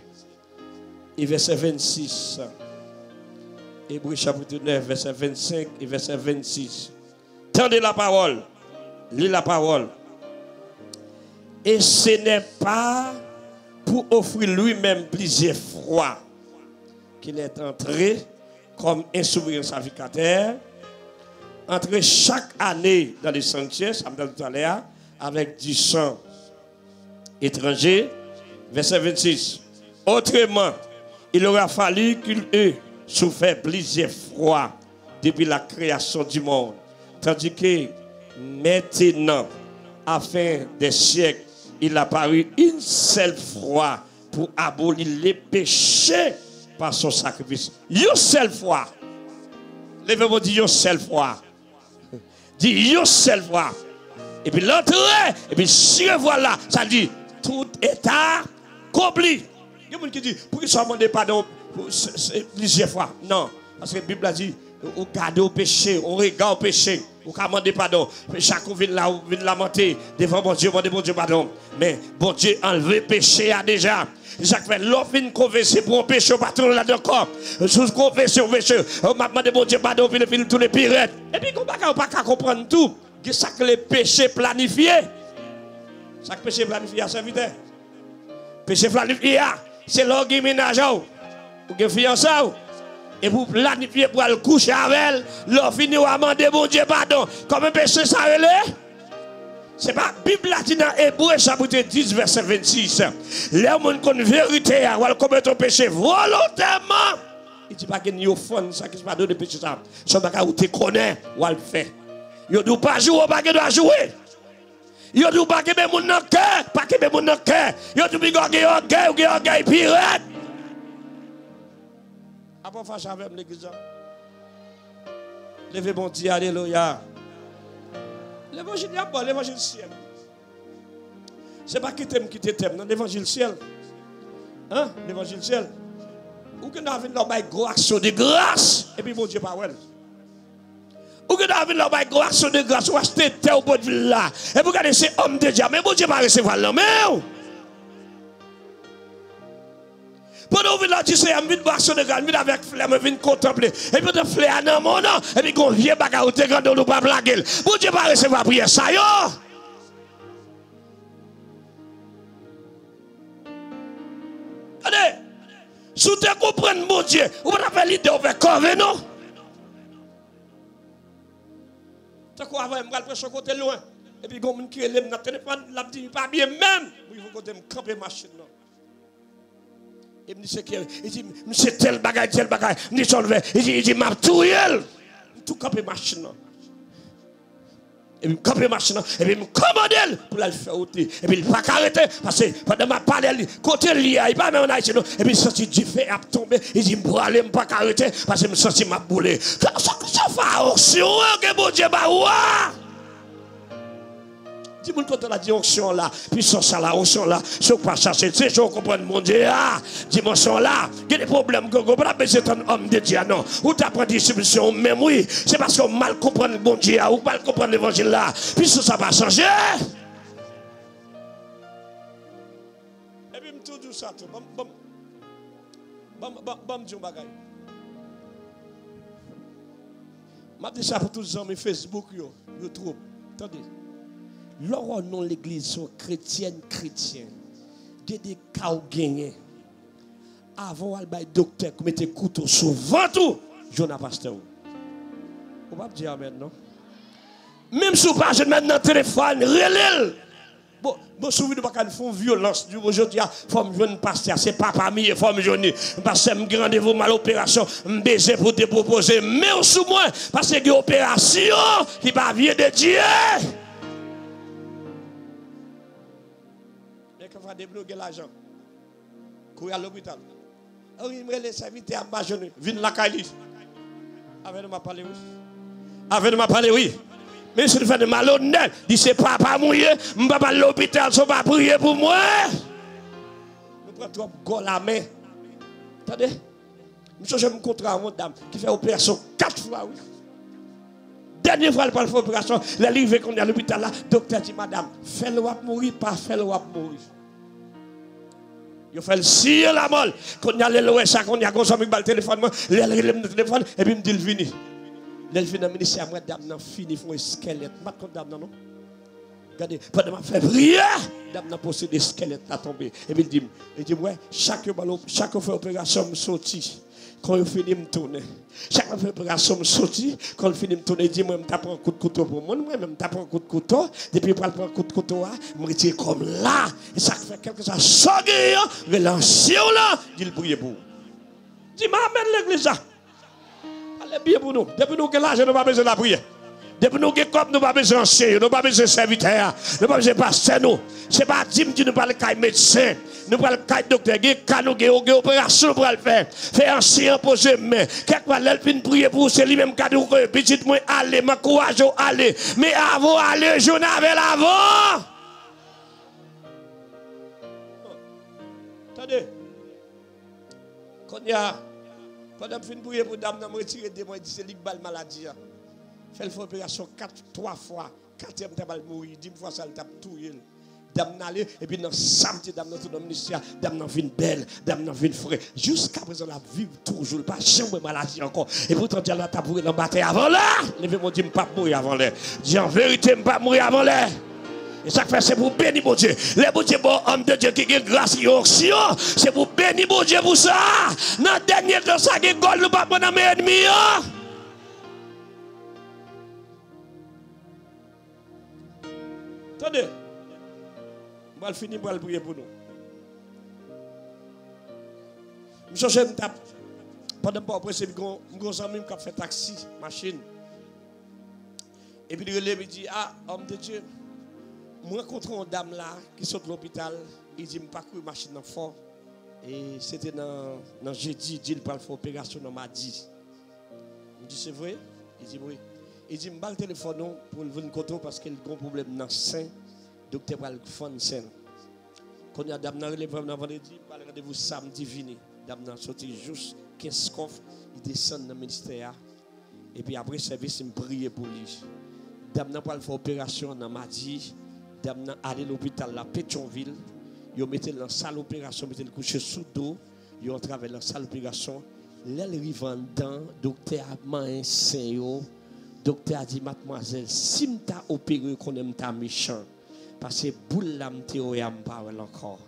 et verset 26. Hébreu chapitre 9, verset 25 et verset 26. Tendez la parole. Lis la parole. Et ce n'est pas pour offrir lui-même plaisir froid qu'il est entré comme un souverain sacrificateur, entrer chaque année dans les sanctuaires, ça me donne tout à l'heure, avec du sang étranger. Verset 26. Autrement, il aura fallu qu'il ait souffert plaisir froid depuis la création du monde. Tandis que maintenant, à la fin des siècles, il a paru une seule fois pour abolir les péchés par son sacrifice. Une seule fois. Levez-moi, dis une seule fois. Dis une seule fois. Et puis l'entrée, et puis si voilà, ça dit, tout est accompli. Il y a des gens qui disent, pourquoi ça demande pardon plusieurs fois? Non, parce que la Bible a dit, on garde au péché, on regarde au péché, on demande pardon. Chacun vient là, vient lamenter devant bon Dieu pardon. Mais bon Dieu enlevé le péché a déjà. Jacques fait l'offre une conversion pour un péché, pas trop là d'accord. Sous conversion, péché, on m'a demandé bon Dieu pardon, puis il tous les pirates. Et puis, on ne peut pas comprendre tout. C'est que les péchés planifiés. Chaque péché planifié à serviteur. Péché planifié, c'est l'orgue ménage ou que fiancé. Et pour planifier pour aller coucher avec elle, l'on finit à demander bon Dieu pardon. Comme un péché ça relève. C'est pas la Bible qui dans Hébreu chapitre 10 verset 26. Les gens qui ont une vérité, ou commettre un péché volontairement. Il dit pas qu'il y a fond, ça qui se passe de péché ça. Ça va où tu connais ou le fait. Il ne doit pas jouer, pas qu'il doit jouer. Il ne doit pas qu'il y ait mon cœur, pas qu'il y ait mon cœur. Il ne doit pas qu'il y ait un cœur ou qu'il y ait un cœur pirate. Après, fâche avec l'église. Levez mon Dieu, alléluia. L'évangile est bon, l'évangile ciel. Ce n'est pas qui t'aime, non, l'évangile ciel. Hein, l'évangile ciel. Ou que nous avons une grosse action de grâce, et puis mon Dieu, pas well. Ou que nous avons une grosse action de grâce, ou acheter terre au bout de là. Et vous regardez ces hommes de Dieu, mais mon Dieu, pas recevoir l'homme. Pendant que vous venez dire, je viens boire son de grâce, je viens avec flemme, je viens contempler. Et puis, je flemme dans mon nom, et puis, qu'on vient bagarre, ou te grand, ou pas blaguer. Mon Dieu, pas recevoir prière, ça, yo. Allez, si vous comprenez, mon Dieu, vous pouvez faire l'idée, vous faites corps, non? C'est quoi, avant, je vais prendre côté loin. Et puis, quand je suis dans le téléphone, je ne dis pas bien même. Il faut que je campe machine. Il me dit, c'est tel bagage, il me dit, il dit, m'a tout camper machine. Et puis, camper machine, et puis, me commander pour la faire ôter. Et puis, il ne pas arrêter, parce que pendant ma parole, côté il n'y a pas même en Haïti, et puis, senti du feu à tomber, il dit, pour aller, me pas arrêter, parce que me senti ma boule. Ça fait onction, que bon Dieu, bah, ouah! Dis-moi quand on a dit onction là, puissance là, onction là, ce pas chercher, c'est je comprends mon Dieu, dimension là, il y a des problèmes que vous pas besoin d'un homme de Dieu, non. Ou tu apprends distribution, même oui, c'est parce qu'on mal comprend le bon Dieu, ou mal comprend l'évangile là, puisque ça va changer. Et puis, je tout ça, bam, Dieu bagaille. Je dis ça pour tous les hommes, Facebook, YouTube, attendez. Lorsque nous, l'église, sont chrétiennes, des cas gagnés. Avant, il y a des docteurs qui mettent des couteaux souvent tout. Je n'ai pas pasteur. Vous ne pouvez pas dire amen, non? Même si vous ne pouvez pas mettre dans le téléphone, relève. Bon, si vous ne pouvez pas faire violence, aujourd'hui, il faut me jouer un pasteur. C'est pas parmi il faut me jouer. Parce que je me rendez-vous mal l'opération, je me baiser pour te proposer. Mais sous moi, parce que c'est une opération qui va venir de Dieu. Quand on va débloquer l'argent, courir à l'hôpital. Ah oui, il me laisse inviter à ma jeune. Viens la Kali. Avec nous, m'a parlé, oui. Avec nous, m'a parlé, oui. Mais si tu fais de malhonnête, dis c'est papa mouillé, je ne vais pas à l'hôpital, je ne vais pas prier pour moi. Je prends trop de la main. Attendez, je me contrat à une dame qui fait opération 4 fois, oui. Dernière fois, elle parle de l'opération, l'arrivée qu'on est à l'hôpital là, docteur dit, madame, fais-le mourir, pas fais-le mourir. Il fait le cire la molle. Quand il y a l'OSA, quand il y a le téléphone, le téléphone, et puis il me dit, il vient. Il vient dans le ministère, moi, dame, fini, il faut un squelette. Je ne sais pas, non? Regardez, pendant ma février, dame, possède des squelettes à tomber. Et puis il dit, ouais, chaque fois opération, me sorti. Quand il finit de me tourner, chaque fois l'opération me sorti, quand il finit de me tourner, il dit, moi, je prends un coup de couteau pour moi, moi-même, je prends un coup de couteau, depuis que je prends un coup de couteau, je me retire comme là, et ça fait quelque chose, sortir, relancer là, il prie pour vous. Dis, m'amène l'église là. Allez bien pour nous. Depuis nous que l'argent, nous n'avons pas besoin de la prière. Depuis nous que comme nous n'avons pas besoin d'enseignants, nous n'avons pas besoin de serviteurs, nous n'avons pas besoin de pasteur. Ce n'est pas dire que nous parlons de médecin, nous parlons de docteur, nous avons des opérations pour le faire. Faire ancien, poser main. Quelquefois, l'elfine prier pour vous, c'est lui-même qui a dit, petit moi, allez, m'encourage, allez. Mais avant, allez, je n'avais l'avant. Attendez. Quand il y a. Pendant que je prier pour dame, je me retire de moi, je dis c'est une maladie. Fait l'opération 3 fois, 4e tabal mourir, 10 fois ça le tape tout. Dame n'allait, et puis dans samedi, dame dans tout le ministère, dame dans une belle, dame dans une frère. Jusqu'à présent, la vive toujours, pas jamais maladie encore. Et pourtant, Dieu l'a tapé dans la bataille avant l'air. Levez-moi, dis, je ne pas mourir avant l'air. Dis en vérité, je ne pas mourir avant l'air. Et ça fait, c'est pour bénir mon Dieu. Les bon Dieu, bon homme de Dieu qui a grâce et onction, c'est pour bénir mon Dieu pour ça. Dans le dernier temps, ça qui est gold, nous pas dans mes ennemis. Attendez. Je vais finir pour prier pour nous. Je me tape. Pendant que je suis un ami qui a fait taxi, machine. Et puis il me dit, ah, homme de Dieu. Je rencontre une dame là qui sort de l'hôpital. Il dit, je ne peux pas courir machine dans fort. Et c'était dans jeudi, il dit, il parle de l'opération dans mardi. Je dis, c'est vrai? Il dit, oui. Il dit, je me le téléphone pour le venir parce qu'il y a un problème dans le sein. Docteur va le faire le sein. Quand il y a dame dans le vendredi, il va rendez-vous samedi vini. Dame dans sorti juste 15 coffres, il descend dans le ministère. Et puis après le service, il me prie pour lui. Dame n'a pas fait opération dans mardi. Dame n'a allé à l'hôpital à Pétionville. Ils mettaient dans la salle d'opération, ils mettaient le coucher sous dos. Ils ont travaillé dans la salle d'opération. Là, ils arrivent dedans. Docteur a main sain. Docteur a dit, mademoiselle, si tu as opéré, qu'on aime ta méchant. Parce que boule la théorie en parle encore.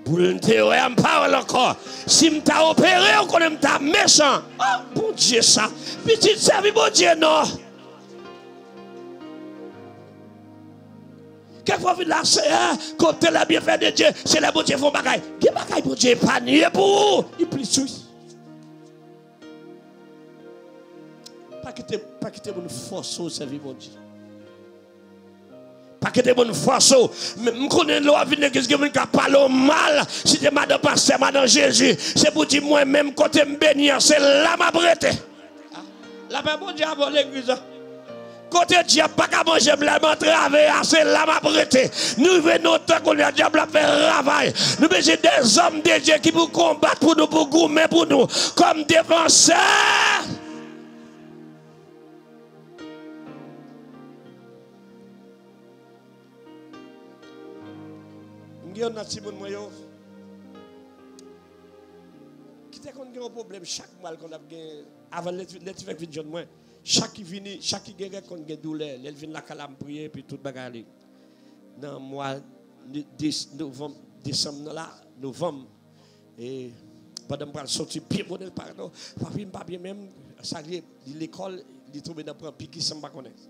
Boule théorie en parle encore. Si tu as opéré, qu'on aime ta méchant. Oh, bon Dieu, ça. Petit service, bon Dieu, non. Quelquefois, là, c'est comme tu l'as bien fait de Dieu, c'est les bon Dieu font bagaille. Quel bagaille, bon Dieu, pas nié pour vous. Il plie suisse. Pas quitter mon force au service, mon Dieu. Pas que des bonnes forces. Je connais l'eau à venir que quelqu'un qui parle mal. Si tu madame pasteur, madame Jésus, c'est pour dire moi-même, côté me bénir, c'est là ma brete. La paix bon Dieu avant l'église. Côté diable, pas qu'à manger, blanc, travailler, c'est là ma brete. Nous venons tant qu'on a diable à faire travail. Nous besoin des hommes de Dieu qui pour combattre pour nous, pour goumer pour nous, comme défenseurs. On a si bon moyen. Qui t'a qu'on a un problème chaque mal qu'on a gagné avant l'étude avec John moi. Chaque qui vient qu'on a douleur, elle vient la calame prier puis tout bagarre. Dans mois novembre, décembre là, novembre et pendant que je sortir pied bon elle pardon, pas bien même ça l'école, il trouvé dans un piquet sans pas connaître.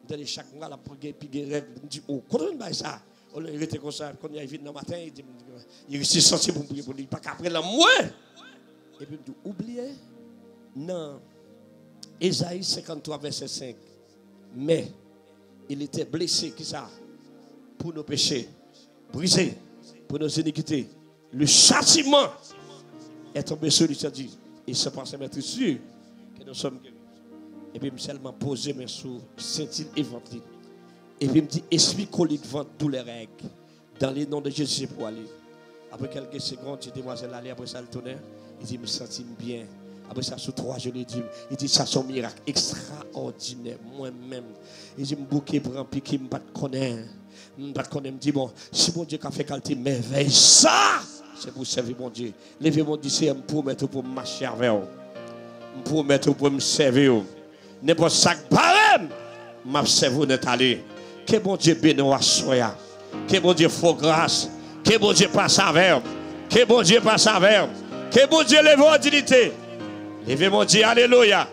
Dans chaque mois la prier puis règle dit oh comment va ça? On était comme ça, quand il est venu le matin, il est sorti pour prier pour lui, pas qu'après la moi. Et puis, oubliez, non, Ésaïe 53, verset 5. Mais, il était blessé, qui ça? Pour nos péchés, brisé, pour nos iniquités. Le châtiment est tombé sur lui, c'est-à-dire, il se pensait être sûr que nous sommes guéris. Et puis, je me seulement posé mes sous Saint-Il évangile. Et puis il me dit, esprit colique vent tous les règles. Dans les noms de Jésus pour aller. Après quelques secondes, j'ai demoiselle aller, après ça le tonnerre. Il dit, je me sens bien. Après ça, sous 3 jours, il dit, ça c'est un miracle extraordinaire. Moi-même. Il dit, je me bouquet pour un piquet, je ne connais pas. Je ne connais pas. Il me dit, bon, si mon Dieu a fait qualité merveille, ça, c'est pour servir mon Dieu. Levez mon Dieu, c'est pour mettre pour marcher avec vous. Pour mettre pour me servir. N'importe ça que pareil, m'a servi d'être allé. Que bon Dieu bénisse soya. Que bon Dieu fasse grâce. Que bon Dieu passe avec. Que bon Dieu passe avec. Que bon Dieu lève vos dignités. Levez mon Dieu, alléluia.